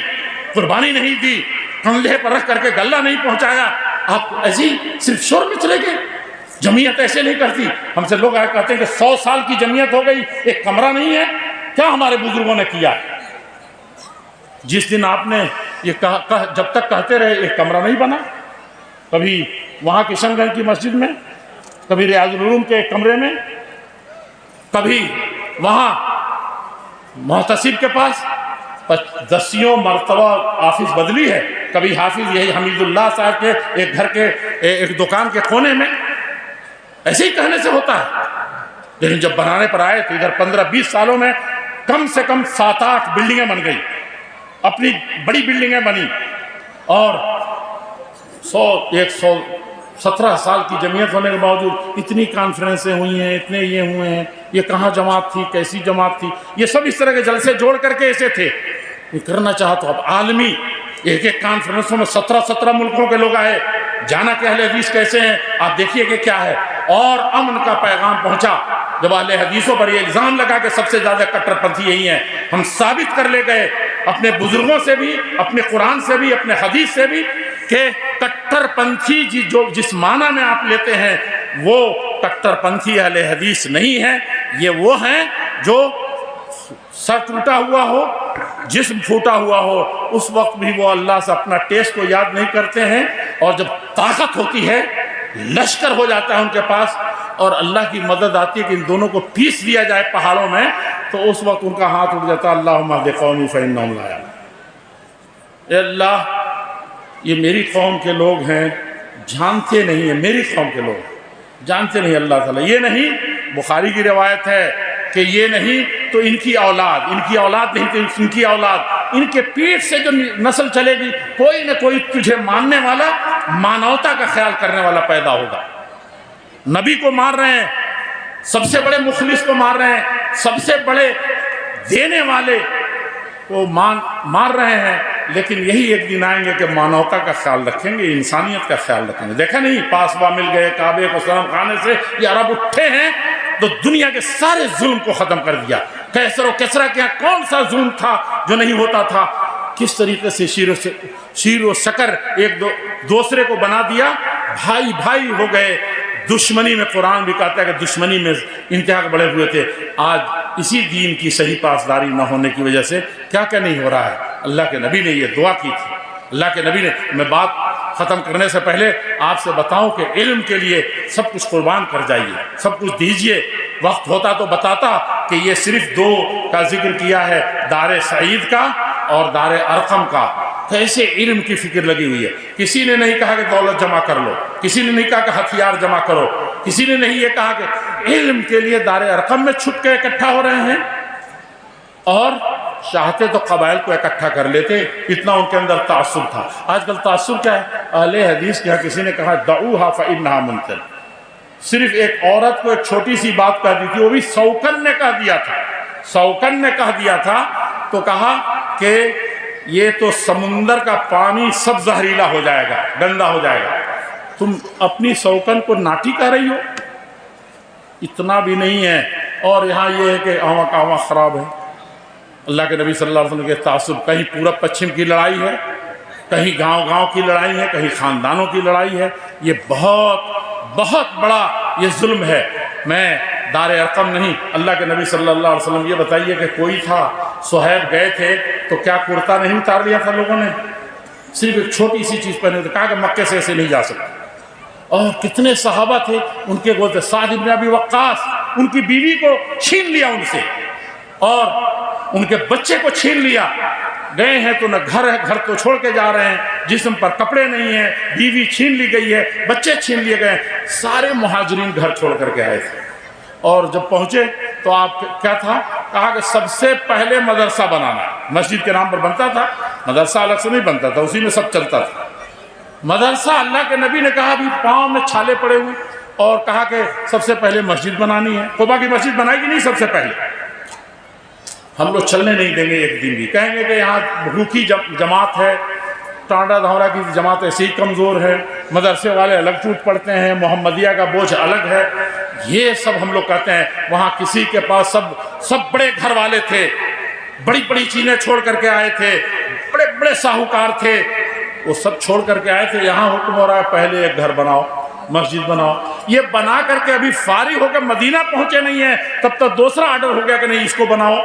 قربانی نہیں دی، کندھے پر رکھ کر کے غلہ نہیں پہنچایا، آپ ایسے ہی صرف شور میں چلے گئے. جمعیت ایسے نہیں کرتی. ہم سے لوگ کہتے ہیں کہ 100 سال کی جمعیت ہو گئی، ایک کمرہ نہیں ہے. کیا ہمارے بزرگوں نے کیا؟ جس دن آپ نے یہ کہا، جب تک کہتے رہے ایک کمرہ نہیں بنا. کبھی وہاں کشن گنج کی مسجد میں، کبھی ریاض العلوم کے ایک کمرے میں، کبھی وہاں محتسب کے پاس 10 مرتبہ آفس بدلی ہے. کبھی حافظ یہی حمید اللہ صاحب کے ایک گھر کے ایک دکان کے کونے میں. ایسے ہی کہنے سے ہوتا ہے، لیکن جب بنانے پر آئے تو ادھر 15-20 سالوں میں کم سے کم 7-8 بلڈنگیں بن گئی، اپنی بڑی بلڈنگیں بنی، اور 117 سال کی جمعیت ہونے کے باوجود اتنی کانفرنسیں ہوئی ہیں، اتنے یہ ہوئے ہیں. یہ کہاں جماعت تھی، کیسی جماعت تھی؟ یہ سب اس طرح کے جلسے جوڑ کر کے ایسے تھے. یہ کرنا چاہا تو اب عالمی ایک کانفرنسوں میں 17 ملکوں کے لوگ آئے. جانا کہ اہل حدیث کیسے ہیں، آپ دیکھیے کہ کیا ہے. اور امن کا پیغام پہنچا. جب اہل حدیثوں پر یہ الزام لگا کہ سب سے زیادہ کٹر پنتھی یہی ہیں، ہم ثابت کر لے گئے اپنے بزرگوں سے بھی، اپنے قرآن سے بھی، اپنے حدیث سے بھی، کہ کٹر پنتھی جس معنی میں آپ لیتے ہیں وہ کٹر پنتھی اہل حدیث نہیں ہے. یہ وہ ہیں جو سر ٹوٹا ہوا ہو، جسم پھوٹا ہوا ہو، اس وقت بھی وہ اللہ سے اپنا ٹیسٹ کو یاد نہیں کرتے ہیں، اور جب طاقت ہوتی ہے، لشکر ہو جاتا ہے ان کے پاس، اور اللہ کی مدد آتی ہے کہ ان دونوں کو پیس دیا جائے پہاڑوں میں، تو اس وقت ان کا ہاتھ اٹھ جاتا ہے. اللہم اہد قومی فانہم لا یعلمون. اے اللہ، یہ میری قوم کے لوگ ہیں، جانتے نہیں ہیں، میری قوم کے لوگ جانتے نہیں. اللہ تعالیٰ یہ نہیں، بخاری کی روایت ہے کہ یہ نہیں تو ان کی اولاد نہیں تو ان کی اولاد، ان کے پیٹ سے جو نسل چلے گی، کوئی نہ کوئی تجھے ماننے والا، مانوتا کا خیال کرنے والا پیدا ہوگا. نبی کو مار رہے ہیں، سب سے بڑے مخلص کو مار رہے ہیں، سب سے بڑے دینے والے کو مار رہے ہیں، لیکن یہی ایک دن آئیں گے کہ مانوتا کا خیال رکھیں گے، انسانیت کا خیال رکھیں گے. دیکھا نہیں، پاسباں مل گئے، کعبے کو سلام کھانے سے یہ عرب اٹھے ہیں تو دنیا کے سارے ظلم کو ختم کر دیا. کیسر و کسرا کے یہاں کون سا ظلم تھا جو نہیں ہوتا تھا؟ کس طریقے سے شیر و شکر ایک دوسرے کو بنا دیا، بھائی بھائی ہو گئے. دشمنی میں قرآن بھی کہتا ہے کہ دشمنی میں انتہا کے بڑے ہوئے تھے. آج اسی دین کی صحیح پاسداری نہ ہونے کی وجہ سے کیا کیا نہیں ہو رہا ہے. اللہ کے نبی نے یہ دعا کی تھی. اللہ کے نبی نے، میں بات ختم کرنے سے پہلے آپ سے بتاؤں کہ علم کے لیے سب کچھ قربان کر جائیے، سب کچھ دیجئے. وقت ہوتا تو بتاتا کہ یہ صرف 2 کا ذکر کیا ہے، دار سعید کا اور دار ارقم کا. کیسے علم کی فکر لگی ہوئی ہے. کسی نے نہیں کہا کہ دولت جمع کر لو، کسی نے نہیں کہا کہ ہتھیار جمع کرو، کسی نے نہیں یہ کہا کہ علم کے لیے دار ارقم میں چھپ کے اکٹھا ہو رہے ہیں، اور چاہتے تو قبائل کو اکٹھا کر لیتے، اتنا ان کے اندر تعصب تھا۔ آج کل تعصب کیا ہے؟ اہل حدیث کے یہاں کسی نے کہا دعوها فإنها منتن، صرف ایک عورت کو ایک چھوٹی سی بات کہہ دی تھی، وہ بھی سوکن نے کہہ دیا تھا، سوکن نے کہہ دیا تھا، تو کہا کہ یہ تو سمندر کا پانی سب زہریلا ہو جائے گا، گندا ہو جائے گا، تم اپنی سوکن کو ناٹی کہہ رہی ہو؟ اتنا بھی نہیں ہے۔ اور یہاں یہ ہے کہ آواں کا آواں خراب ہے۔ اللہ کے نبی صلی اللہ علیہ وسلم کے تعصب، کہیں پورب پچھم کی لڑائی ہے، کہیں گاؤں گاؤں کی لڑائی ہے، کہیں خاندانوں کی لڑائی ہے۔ یہ بہت بڑا یہ ظلم ہے۔ میں دار ارقم نہیں، اللہ کے نبی صلی اللہ علیہ وسلم یہ بتائیے کہ کوئی تھا، صہیب گئے تھے تو کیا کرتا نہیں اتار لیا تھا لوگوں نے؟ صرف ایک چھوٹی سی چیز پہنے ہوتے، کہا کہ مکے سے ایسے نہیں جا سکتے۔ اور کتنے صحابہ تھے ان کے گوتے، سعد بن ابی وقاص، ان کی بیوی کو چھین لیا ان سے، اور ان کے بچے کو چھین لیا۔ گئے ہیں تو نہ گھر ہے، گھر تو چھوڑ کے جا رہے ہیں، جسم پر کپڑے نہیں ہیں، بیوی چھین لی گئی ہے، بچے چھین لیے گئے، سارے مہاجرین گھر چھوڑ کر کے آئے تھے۔ اور جب پہنچے تو آپ کیا تھا؟ کہا کہ سب سے پہلے مدرسہ بنانا، مسجد کے نام پر بنتا تھا، مدرسہ الگ سے نہیں بنتا تھا، اسی میں سب چلتا تھا۔ مدرسہ، اللہ کے نبی نے کہا بھی پاؤں میں چھالے پڑے ہوئے، اور کہا کہ سب سے پہلے مسجد بنانی ہے۔ قباء کی مسجد بنائی کہ نہیں سب سے پہلے؟ ہم لوگ چلنے نہیں دیں گے ایک دن بھی، کہیں گے کہ یہاں بھوکی جماعت ہے، ٹانڈا دھوڑا کی جماعت ایسی ہی کمزور ہے، مدرسے والے الگ ٹوٹ پڑتے ہیں، محمدیہ کا بوجھ الگ ہے، یہ سب ہم لوگ کہتے ہیں۔ وہاں کسی کے پاس سب بڑے گھر والے تھے، بڑی بڑی چیزیں چھوڑ کر کے آئے تھے، بڑے بڑے ساہوکار تھے، وہ سب چھوڑ کر کے آئے تھے۔ یہاں حکم ہو رہا ہے پہلے ایک گھر بناؤ، مسجد بناؤ۔ یہ بنا کر کے ابھی فارغ ہو کے مدینہ پہنچے نہیں ہیں، تب تک دوسرا آرڈر ہو گیا کہ نہیں اس کو بناؤ۔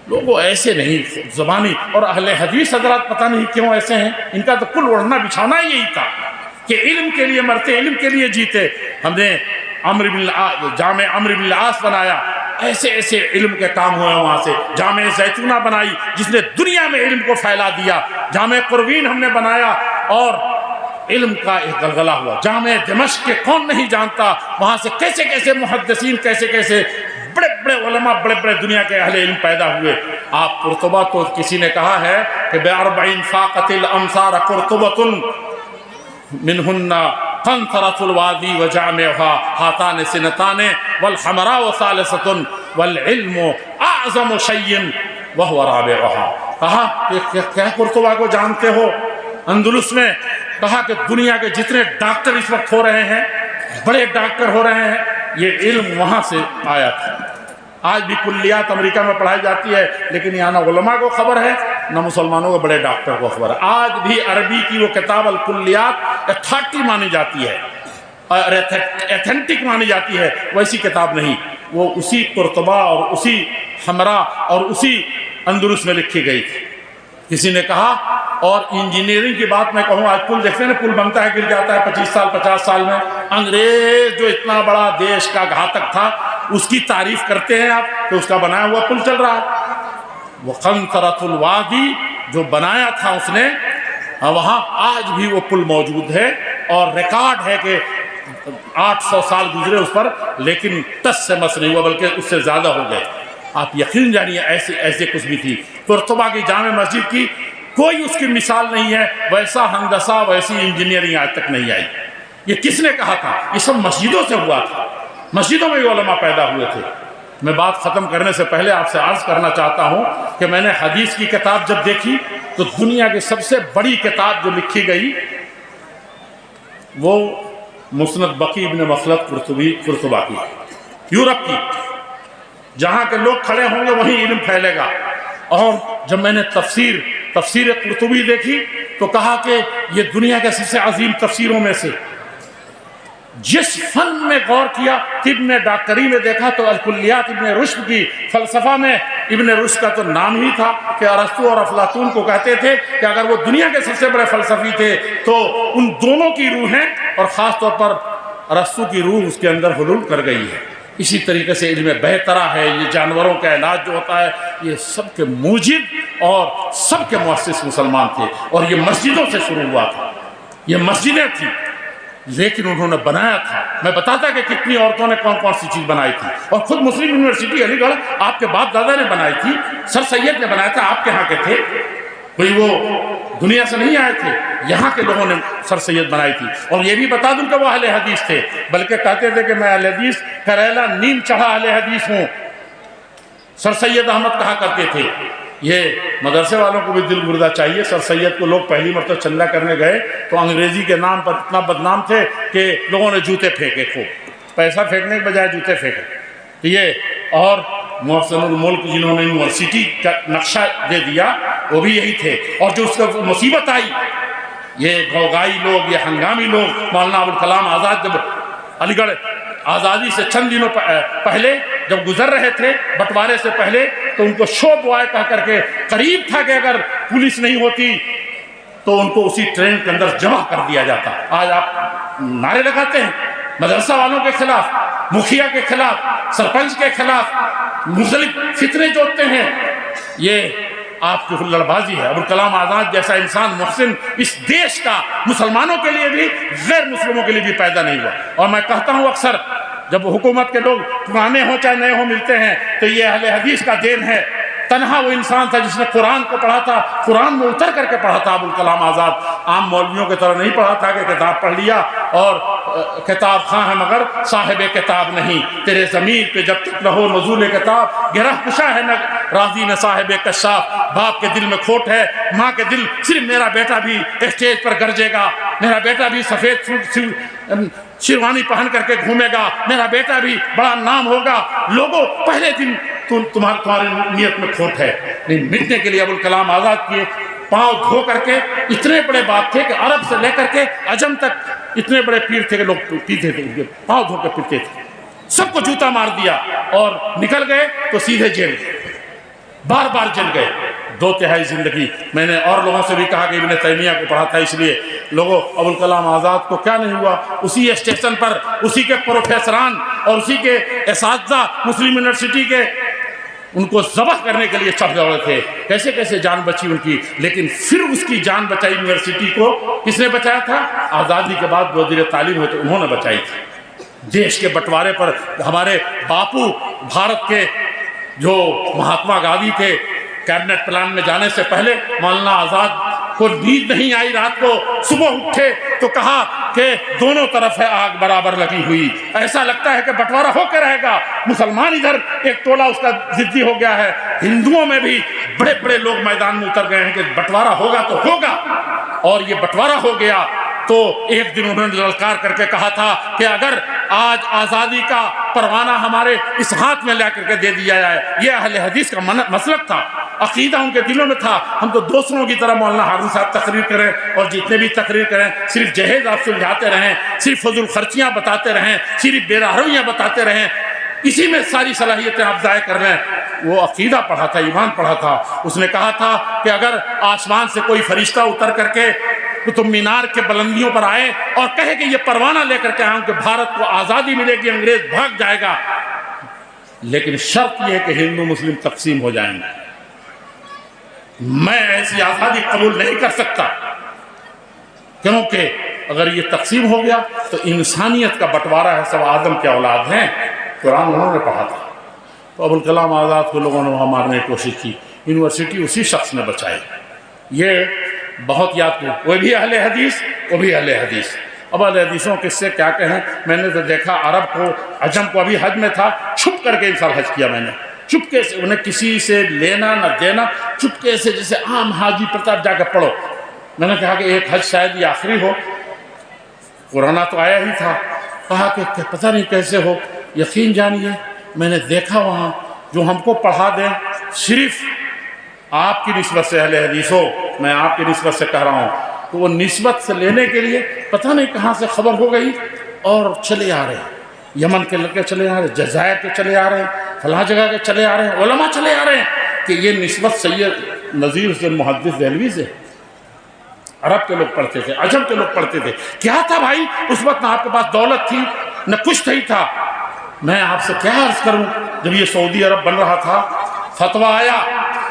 لوگوں ایسے نہیں زبانی، اور اہل حدیث حضرات پتہ نہیں کیوں ایسے ہیں، ان کا تو کل اڑنا بچھانا یہی تھا کہ علم کے لیے مرتے، علم کے لیے جیتے۔ ہم نے جامع عمرو بن العاص بنایا، ایسے ایسے علم کے کام ہوئے وہاں سے۔ جامع زیتونہ بنائی جس نے دنیا میں علم کو پھیلا دیا۔ جامع قروین ہم نے بنایا اور علم کا ایک غلغلہ ہوا۔ جامع دمشق کے کون نہیں جانتا، وہاں سے کیسے کیسے محدثین، کیسے کیسے بڑے بڑے علماء، بڑے بڑے دنیا کے اہل علم پیدا ہوئے۔ آپ قرطبہ تو کسی نے کہا ہے کہ بِأَرْبَعٍ فَاقَتِ الْأَمْصَارَ قُرْطُبَةٌ مِنْهُنَّ قنطرة الوادي وجامعها هاتان سنتان والحمراء ثالثة والعلم أعظم شيء وهو رابعها۔ کہا کہ کیا قرطبہ کو جانتے ہو؟ اندلس میں کہا کہ دنیا کے جتنے ڈاکٹر اس وقت ہو رہے ہیں، بڑے ڈاکٹر ہو رہے ہیں، یہ علم وہاں سے آیا تھا۔ آج بھی کلیات امریکہ میں پڑھائی جاتی ہے، لیکن یہاں نہ علماء کو خبر ہے نہ مسلمانوں کو بڑے ڈاکٹر کو خبر ہے۔ آج بھی عربی کی وہ کتاب الکلیات اتھارٹی مانی جاتی ہے اور ایتھنٹک مانی جاتی ہے، ویسی کتاب نہیں، وہ اسی قرطبہ اور اسی حمرا اور اسی اندلس میں لکھی گئی تھی۔ کسی نے کہا، اور انجینئرنگ کی بات میں کہوں، آج پل دیکھتے ہیں نا، پل بنتا ہے گر جاتا ہے 25 سال 50 سال میں۔ انگریز جو اتنا بڑا دیش کا گھاتک تھا، اس کی تعریف کرتے ہیں آپ کہ اس کا بنایا ہوا پل چل رہا ہے۔ وہ قنطرۃ الوادی جو بنایا تھا اس نے، وہاں آج بھی وہ پل موجود ہے، اور ریکارڈ ہے کہ 800 سال گزرے اس پر، لیکن ٹس سے مس نہیں ہوا، بلکہ اس سے زیادہ ہو گئے۔ آپ یقین جانیے ایسے کچھ بھی تھی۔ قرطبہ کی جامع مسجد کی کوئی اس کی مثال نہیں ہے، ویسا ہندسہ، ویسی انجینئرنگ آج تک نہیں آئی۔ یہ کس نے کہا تھا؟ یہ سب مسجدوں سے ہوا تھا، مسجدوں میں علماء پیدا ہوئے تھے۔ میں بات ختم کرنے سے پہلے آپ سے عرض کرنا چاہتا ہوں کہ میں نے حدیث کی کتاب جب دیکھی تو دنیا کی سب سے بڑی کتاب جو لکھی گئی وہ مسند بقی ابن مخلد قرطبہ کی، یورپ کی، جہاں کے لوگ کھڑے ہوں گے وہیں علم پھیلے گا۔ اور جب میں نے تفسیر قرطبی دیکھی تو کہا کہ یہ دنیا کے سب سے عظیم تفسیروں میں سے، جس فن میں غور کیا، طب میں، ڈاکٹری میں دیکھا تو الکلیات ابن رشد کی، فلسفہ میں ابن رشد کا تو نام ہی تھا کہ ارسطو اور افلاطون کو کہتے تھے کہ اگر وہ دنیا کے سب سے بڑے فلسفی تھے تو ان دونوں کی روحیں، اور خاص طور پر ارسطو کی روح اس کے اندر حلول کر گئی ہے۔ اسی طریقے سے علم بہترا ہے، یہ جانوروں کا علاج جو ہوتا ہے، یہ سب کے موجد اور سب کے مؤسس مسلمان تھے، اور یہ مسجدوں سے شروع ہوا تھا، یہ مسجدیں تھیں۔ لیکن انہوں نے بنایا تھا. میں بتاتا کہ کتنی عورتوں نے کون کون سی چیز بنائی تھی. اور خود مسلم یونیورسٹی علی گڑھ آپ کے باپ دادا نے بنائی تھی, سر سید نے بنایا تھا, آپ کے ہاں کے تھے, کوئی وہ دنیا سے نہیں آئے تھے, یہاں کے لوگوں نے سر سید بنائی تھی. اور یہ بھی بتا دوں کہ وہ اہل حدیث تھے, بلکہ کہتے تھے کہ میں اہل حدیث کریلا نیم چڑھا اہل حدیث ہوں. سر سید احمد کہا کرتے تھے. یہ مدرسے والوں کو بھی دل گردہ چاہیے. سر سید کو لوگ پہلی مرتبہ چندہ کرنے گئے تو انگریزی کے نام پر اتنا بدنام تھے کہ لوگوں نے جوتے پھینکے, خوب پیسہ پھینکنے کے بجائے جوتے پھینکے. یہ اور محسن الملک جنہوں نے یونیورسٹی کا نقشہ دے دیا وہ بھی یہی تھے. اور جو اس کو مصیبت آئی, یہ گوگائی لوگ, یہ ہنگامی لوگ, مولانا ابوالکلام آزاد جب علی گڑھ آزادی سے چند دنوں پہلے جب گزر رہے تھے بٹوارے سے پہلے, تو ان کو شو بوائے کہہ کر کے قریب تھا کہ اگر پولیس نہیں ہوتی تو ان کو اسی ٹرین کے اندر جمع کر دیا جاتا. آج آپ نعرے لگاتے ہیں مدرسہ والوں کے خلاف, مکھیا کے خلاف, سرپنچ کے خلاف, مختلف فتنے جوڑتے ہیں. یہ آپ کی ہلڑ بازی ہے. ابوالکلام آزاد جیسا انسان محسن اس دیش کا مسلمانوں کے لیے بھی غیر مسلموں کے لیے بھی پیدا نہیں ہوا. اور میں کہتا ہوں اکثر جب حکومت کے لوگ پرانے ہوں چاہے نئے ہوں ملتے ہیں تو یہ اہل حدیث کا دین ہے. تنہا وہ انسان تھا جس نے قرآن کو پڑھا تھا, قرآن میں اتر کر کے پڑھا تھا. ابوالکلام آزاد عام مولویوں کی طرح نہیں پڑھا تھا کہ کتاب پڑھ لیا اور کتاب خواہ ہے مگر صاحب کتاب نہیں. تیرے ضمیر پہ جب تک رہو نزول کتاب, گرہ کشا ہے نہ راضی نہ صاحب کشاف. باپ کے دل میں کھوٹ ہے, ماں کے دل صرف میرا بیٹا بھی اسٹیج پر گرجے گا, میرا بیٹا بھی سفید شیروانی پہن کر کے گھومے گا, میرا بیٹا بھی بڑا نام ہوگا. لوگوں پہلے دن تمہاری نیت میں کھوٹ ہے. نہیں, مٹنے کے لیے ابوالکلام آزاد کیے پاؤں دھو کر کے. اتنے بڑے باپ تھے کہ عرب سے لے کر کے عجم تک اتنے بڑے پیر تھے کہ لوگ پیتے تھے, پاؤں دھو کے پیتے تھے. سب کو جوتا مار دیا اور نکل گئے تو سیدھے جیل گئے, بار بار جیل گئے. 2/3 زندگی. میں نے اور لوگوں سے بھی کہا کہ ابن تیمیہ کو پڑھا تھا, اس لیے لوگوں ابوالکلام آزاد کو کیا نہیں ہوا. اسی اسٹیشن پر اسی کے پروفیسران اور اسی کے اساتذہ مسلم یونیورسٹی کے ان کو ذبح کرنے کے لیے چڑھ دوڑے تھے. کیسے کیسے جان بچی ان کی, لیکن پھر اس کی جان بچائی یونیورسٹی کو کس نے بچایا تھا؟ آزادی کے بعد وزیر تعلیم ہوئے تو انہوں نے بچائی تھی. دیش کے بٹوارے پر ہمارے باپو بھارت کے جو مہاتما گاندھی تھے, کیبنٹ پلان میں جانے سے پہلے مولانا آزاد کو نیند نہیں آئی رات کو. صبح اٹھے تو کہا کہ دونوں طرف ہے آگ برابر لگی ہوئی, ایسا لگتا ہے کہ بٹوارہ ہو کے رہے گا. مسلمان ادھر ایک ٹولہ اس کا ضدی ہو گیا ہے, ہندوؤں میں بھی بڑے بڑے لوگ میدان میں اتر گئے ہیں کہ بٹوارہ ہوگا تو ہوگا. اور یہ بٹوارہ ہو گیا تو ایک دن انہوں نے للکار کر کے کہا تھا کہ اگر آج آزادی کا پروانہ ہمارے اس ہاتھ میں لے کر کے دے دیا جائے. یہ اہل حدیث کا مسلک تھا, عقیدہ ان کے دلوں میں تھا. ہم تو دوسروں کی طرح مولانا ہارون صاحب تقریر کریں اور جتنے بھی تقریر کریں صرف جہیز آپ سلجھاتے رہیں, صرف فضول خرچیاں بتاتے رہیں, صرف بے راہرویاں بتاتے رہیں, اسی میں ساری صلاحیتیں آپ ضائع کر رہے ہیں. وہ عقیدہ پڑھا تھا, ایمان پڑھا تھا. اس نے کہا تھا کہ اگر آسمان سے کوئی فرشتہ اتر کر کے قطب مینار کے بلندیوں پر آئے اور کہے کہ یہ پروانہ لے کر کے آؤں کہ بھارت کو آزادی ملے گی, انگریز بھاگ جائے گا, لیکن شرط یہ ہے کہ ہندو مسلم تقسیم ہو جائیں گے. میں ایسی آزادی قبول نہیں کر سکتا, کیونکہ اگر یہ تقسیم ہو گیا تو انسانیت کا بٹوارہ ہے, سب آدم کے اولاد ہیں. قرآن انہوں نے پڑھا تھا. تو ابوالکلام آزاد کو لوگوں نے وہاں مارنے کی کوشش کی, یونیورسٹی اسی شخص نے بچائی. یہ بہت یاد کیا, وہ بھی اہل حدیث, وہ بھی اہل حدیث. اب اہل حدیثوں کس سے کیا کہیں. میں نے تو دیکھا عرب کو, عجم کو, ابھی حج میں تھا, چھپ کر کے انسان حج کیا میں نے, چپکے سے, انہیں کسی سے لینا نہ دینا, چپکے سے جیسے عام حاجی پرتاب جا کے پڑھو. میں نے کہا کہ ایک حج شاید یہ آخری ہو, کورونا تو آیا ہی تھا. کہا کہ پتہ نہیں کیسے ہو. یقین جانیے میں نے دیکھا وہاں جو ہم کو پڑھا دیں, صرف آپ کی نسبت سے اہل حدیث ہو, میں آپ کی نسبت سے کہہ رہا ہوں, تو وہ نسبت سے لینے کے لیے پتہ نہیں کہاں سے خبر ہو گئی اور چلے آ رہے ہیں. یمن کے لڑکے چلے آ رہے ہیں, جزائر کے چلے آ رہے ہیں, فلاں جگہ کے چلے آ رہے ہیں, علماء چلے آ رہے ہیں کہ یہ نسبت سید نذیر سے محدث دہلوی سے. عرب کے لوگ پڑھتے تھے, عجم کے لوگ پڑھتے تھے. کیا تھا بھائی اس وقت؟ نہ آپ کے پاس دولت تھی نہ کچھ نہیں تھا. میں آپ سے کیا عرض کروں, جب یہ سعودی عرب بن رہا تھا فتویٰ آیا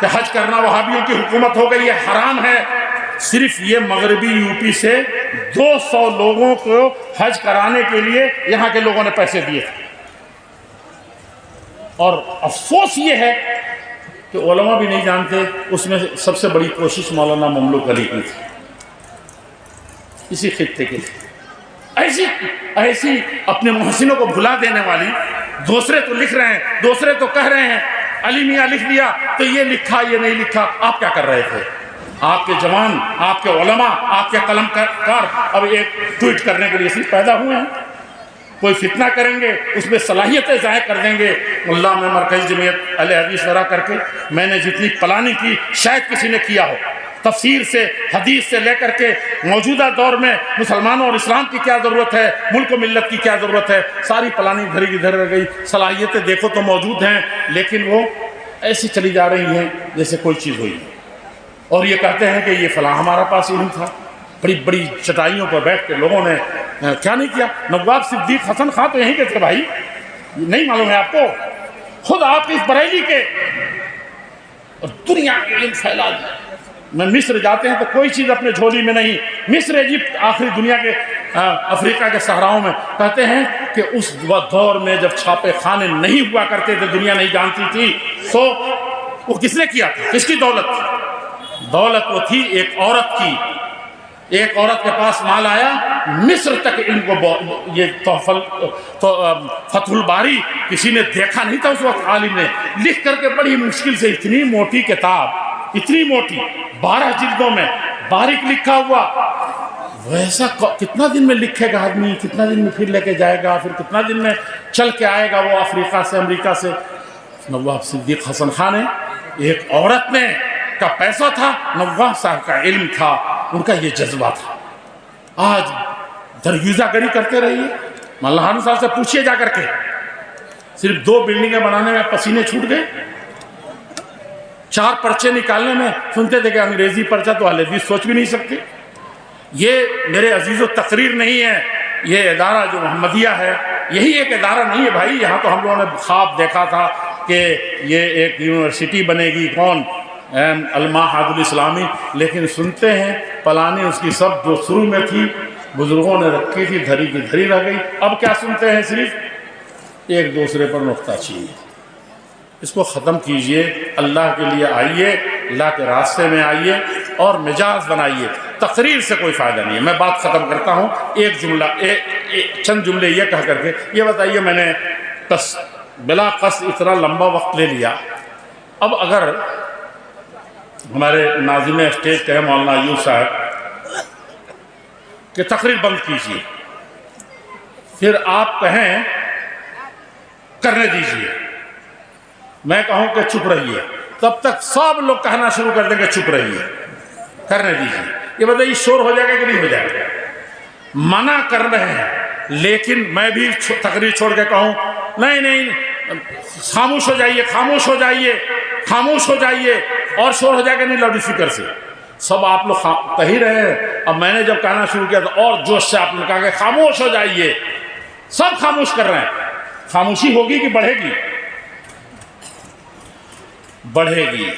کہ حج کرنا وہابیوں کی حکومت ہو گئی, یہ حرام ہے. صرف یہ مغربی یو پی سے 200 لوگوں کو حج کرانے کے لیے یہاں کے لوگوں نے پیسے دیے تھے. اور افسوس یہ ہے کہ علماء بھی نہیں جانتے اس میں سب سے بڑی کوشش مولانا مملوک علی کی تھی اسی خطے کے لیے. ایسی اپنے محسنوں کو بھلا دینے والی. دوسرے تو لکھ رہے ہیں, دوسرے تو کہہ رہے ہیں علی میاں لکھ دیا تو یہ لکھا یہ نہیں لکھا. آپ کیا کر رہے تھے؟ آپ کے جوان, آپ کے علماء, آپ کے قلم کار اب ایک ٹویٹ کرنے کے لیے صرف پیدا ہوئے ہیں. کوئی فتنہ کریں گے, اس میں صلاحیتیں ضائع کر دیں گے. اللہ میں مرکزی جمعیت اہل حدیث ورا کر کے میں نے جتنی پلاننگ کی شاید کسی نے کیا ہو, تفسیر سے حدیث سے لے کر کے موجودہ دور میں مسلمانوں اور اسلام کی کیا ضرورت ہے, ملک و ملت کی کیا ضرورت ہے, ساری پلاننگ دھری کی دھر رہ گئی. صلاحیتیں دیکھو تو موجود ہیں لیکن وہ ایسی چلی جا رہی ہیں جیسے کوئی چیز ہوئی. اور یہ کہتے ہیں کہ یہ فلاں ہمارا پاس علم تھا. بڑی بڑی چٹائیوں پر بیٹھ کے لوگوں نے کیا نہیں کیا. نواب صدیق حسن خان تو یہیں کے تھے بھائی, نہیں معلوم ہے آپ کو؟ خود آپ اس بریلی کے, اور دنیا کے علم پھیلا دیا. میں مصر جاتے ہیں تو کوئی چیز اپنے جھولی میں نہیں. مصر, ایجپٹ, آخری دنیا کے افریقہ کے صحراؤں میں. کہتے ہیں کہ اس دور میں جب چھاپے خانے نہیں ہوا کرتے تھے, دنیا نہیں جانتی تھی, تو وہ کس نے کیا تھا؟ کس کی دولت تھی؟ دولت وہ تھی ایک عورت کی. ایک عورت کے پاس مال آیا, مصر تک ان کو یہ فتح الباری کسی نے دیکھا نہیں تھا اس وقت. عالم نے لکھ کر کے بڑی مشکل سے اتنی موٹی کتاب, اتنی موٹی 12 جلدوں میں باریک لکھا ہوا. ویسا کتنا دن میں لکھے گا آدمی, کتنا دن میں پھر لے کے جائے گا, پھر کتنا دن میں چل کے آئے گا وہ افریقہ سے, امریکہ سے. نواب صدیق حسن خان نے, ایک عورت نے کا پیسہ تھا, نواب صاحب کا علم تھا, ان کا یہ جذبہ تھا. آج درویزہ گری کرتے رہیے. مولانا صاحب سے پوچھئے جا کر کے, صرف 2 بلڈنگیں بنانے میں پسینے چھوٹ گئے, 4 پرچے نکالنے میں سنتے تھے کہ انگریزی پرچہ تو اہل حدیث سوچ بھی نہیں سکتے. یہ میرے عزیزو تقریر نہیں ہے, یہ ادارہ جو محمدیہ ہے یہی ایک ادارہ نہیں ہے بھائی. یہاں تو ہم لوگوں نے خواب دیکھا تھا کہ یہ ایک یونیورسٹی بنے گی, کون, المعہد الاسلامی, لیکن سنتے ہیں پلانی اس کی سب جو شروع میں تھی بزرگوں نے رکھی تھی دھری کی دھری رہ گئی. اب کیا سنتے ہیں؟ صرف ایک دوسرے پر نقطہ چینی. اس کو ختم کیجئے, اللہ کے لیے آئیے, اللہ کے راستے میں آئیے اور مجاز بنائیے. تقریر سے کوئی فائدہ نہیں ہے. میں بات ختم کرتا ہوں ایک جملہ, چند جملے یہ کہہ کر کے. یہ بتائیے, میں نے بلا قصد اتنا لمبا وقت لے لیا. اب اگر ہمارے ناظم اسٹیج کہے مولانا ایوب صاحب کہ تقریر بند کیجیے, پھر آپ کہیں کرنے دیجیے, میں کہوں کہ چپ رہیے, تب تک سب لوگ کہنا شروع کر دیں گے چپ رہیے, کرنے دیجیے. یہ بتائیے شور ہو جائے گا کہ نہیں ہو جائے گا؟ منع کر رہے ہیں لیکن میں بھی تقریر چھوڑ کے کہوں نہیں نہیں خاموش ہو جائیے, خاموش ہو جائیے, خاموش ہو جائیے, اور شور ہو جائے گا نہیں لاؤڈ اسپیکر سے. سب آپ لوگ کہہ ہی رہے ہیں. اب میں نے جب کہنا شروع کیا تو اور جوش سے آپ نے کہا کہ خاموش ہو جائیے. سب خاموش کر رہے ہیں. خاموشی ہوگی کہ بڑھے گی؟ بڑھے گی.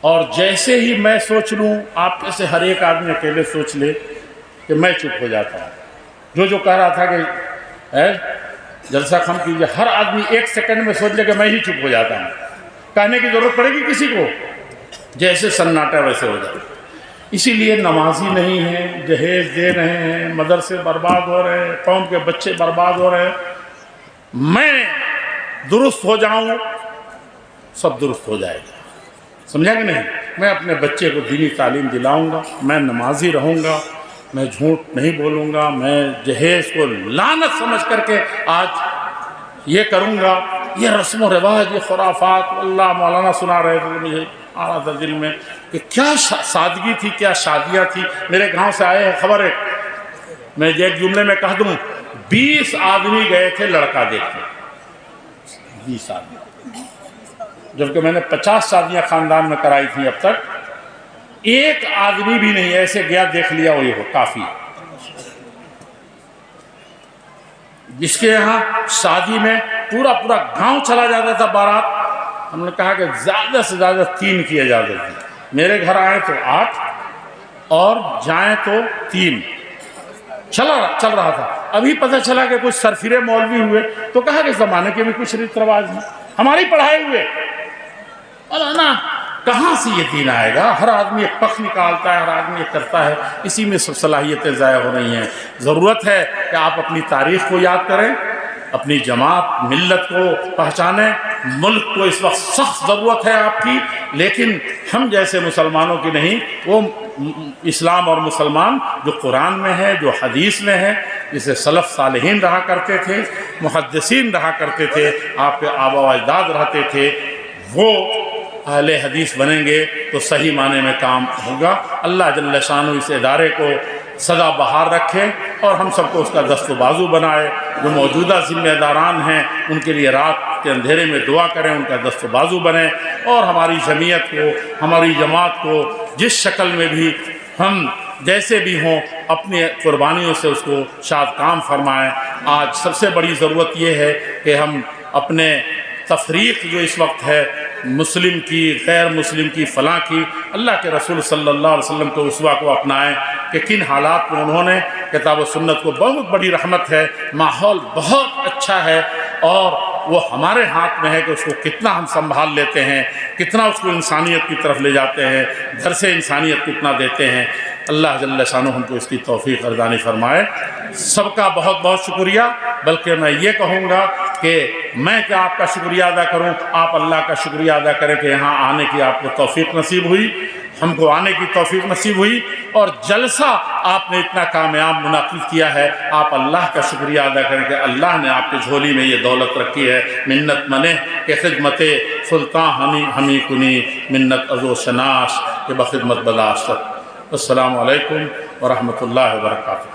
اور جیسے ہی میں سوچ لوں, آپ میں سے ہر ایک آدمی اکیلے سوچ لے کہ میں چپ ہو جاتا ہوں. جو کہہ رہا تھا کہ جلسہ خم کیجیے, ہر آدمی 1 سیکنڈ میں سوچ لے کہ میں ہی چپ ہو جاتا ہوں. کہنے کی ضرورت پڑے گی کسی کو؟ جیسے سناٹا ویسے ہو جائے. اسی لیے نمازی نہیں ہیں, جہیز دے رہے ہیں, مدرسے برباد ہو رہے ہیں, قوم کے بچے برباد ہو رہے ہیں. میں درست ہو جاؤں سب درست ہو جائے گا. سمجھا کہ نہیں؟ میں اپنے بچے کو دینی تعلیم دلاؤں گا, میں نمازی رہوں گا, میں جھوٹ نہیں بولوں گا, میں جہیز کو لعنت سمجھ کر کے آج یہ کروں گا. یہ رسم و رواج, یہ خرافات, اللہ مولانا سنا رہے تھے, مجھے آ رہا تھا دل میں کہ کیا سادگی تھی, کیا شادیاں تھی. میرے گاؤں سے آئے ہیں, خبر ہے, میں ایک جملے میں کہہ دوں 20 آدمی گئے تھے لڑکا دیکھنے, 20 آدمی, جبکہ میں نے 50 شادیاں خاندان میں کرائی تھیں اب تک. ایک آدمی بھی نہیں ایسے گیا دیکھ لیا وہی ہو کافی. جس کے یہاں شادی میں پورا گاؤں چلا جاتا تھا بارات, ہم نے کہا کہ زیادہ سے زیادہ 3 کی اجازت دی. میرے گھر آئے تو 8, اور جائیں تو 3 چل رہا تھا. ابھی پتہ چلا کہ کچھ سرفرے مولوی ہوئے تو کہا کہ زمانے کے بھی کچھ ریت رواج ہیں, ہماری پڑھائے ہوئے. مولانا کہاں سے یہ دین آئے گا؟ ہر آدمی ایک پخ نکالتا ہے, ہر آدمی ایک کرتا ہے, اسی میں سب صلاحیتیں ضائع ہو رہی ہیں. ضرورت ہے کہ آپ اپنی تاریخ کو یاد کریں, اپنی جماعت ملت کو پہچانیں. ملک کو اس وقت سخت ضرورت ہے آپ کی, لیکن ہم جیسے مسلمانوں کی نہیں. وہ اسلام اور مسلمان جو قرآن میں ہے, جو حدیث میں ہے, جسے سلف صالحین رہا کرتے تھے, محدثین رہا کرتے تھے, آپ کے آبا و اجداد رہتے تھے, وہ اہل حدیث بنیں گے تو صحیح معنی میں کام ہوگا. اللہ جل شانہ اس ادارے کو سدا بہار رکھے اور ہم سب کو اس کا دست و بازو بنائے. جو موجودہ ذمہ داران ہیں ان کے لیے رات کے اندھیرے میں دعا کریں, ان کا دست و بازو بنے, اور ہماری جمعیت کو, ہماری جماعت کو جس شکل میں بھی ہم جیسے بھی ہوں اپنی قربانیوں سے اس کو شاد کام فرمائیں. آج سب سے بڑی ضرورت یہ ہے کہ ہم اپنے تفریق جو اس وقت ہے, مسلم کی غیر مسلم کی فلاں کی, اللہ کے رسول صلی اللہ علیہ وسلم کو اسوہ کو اپنائیں کہ کن حالات میں انہوں نے کتاب و سنت کو, بہت بڑی رحمت ہے, ماحول بہت اچھا ہے, اور وہ ہمارے ہاتھ میں ہے کہ اس کو کتنا ہم سنبھال لیتے ہیں, کتنا اس کو انسانیت کی طرف لے جاتے ہیں, درس انسانیت کتنا دیتے ہیں. اللہ جل شانہ ہم کو اس کی توفیق ارزانی فرمائے. سب کا بہت بہت شکریہ. بلکہ میں یہ کہوں گا کہ میں کیا آپ کا شکریہ ادا کروں, آپ اللہ کا شکریہ ادا کریں کہ یہاں آنے کی آپ کو توفیق نصیب ہوئی, ہم کو آنے کی توفیق نصیب ہوئی, اور جلسہ آپ نے اتنا کامیاب منعقد کیا ہے. آپ اللہ کا شکریہ ادا کریں کہ اللہ نے آپ کی جھولی میں یہ دولت رکھی ہے. منت منے کہ خدمت سلطان ہمی کنی, منت ازو شناس کہ بخدمت بداشت. السلام علیکم ورحمۃ اللہ وبرکاتہ.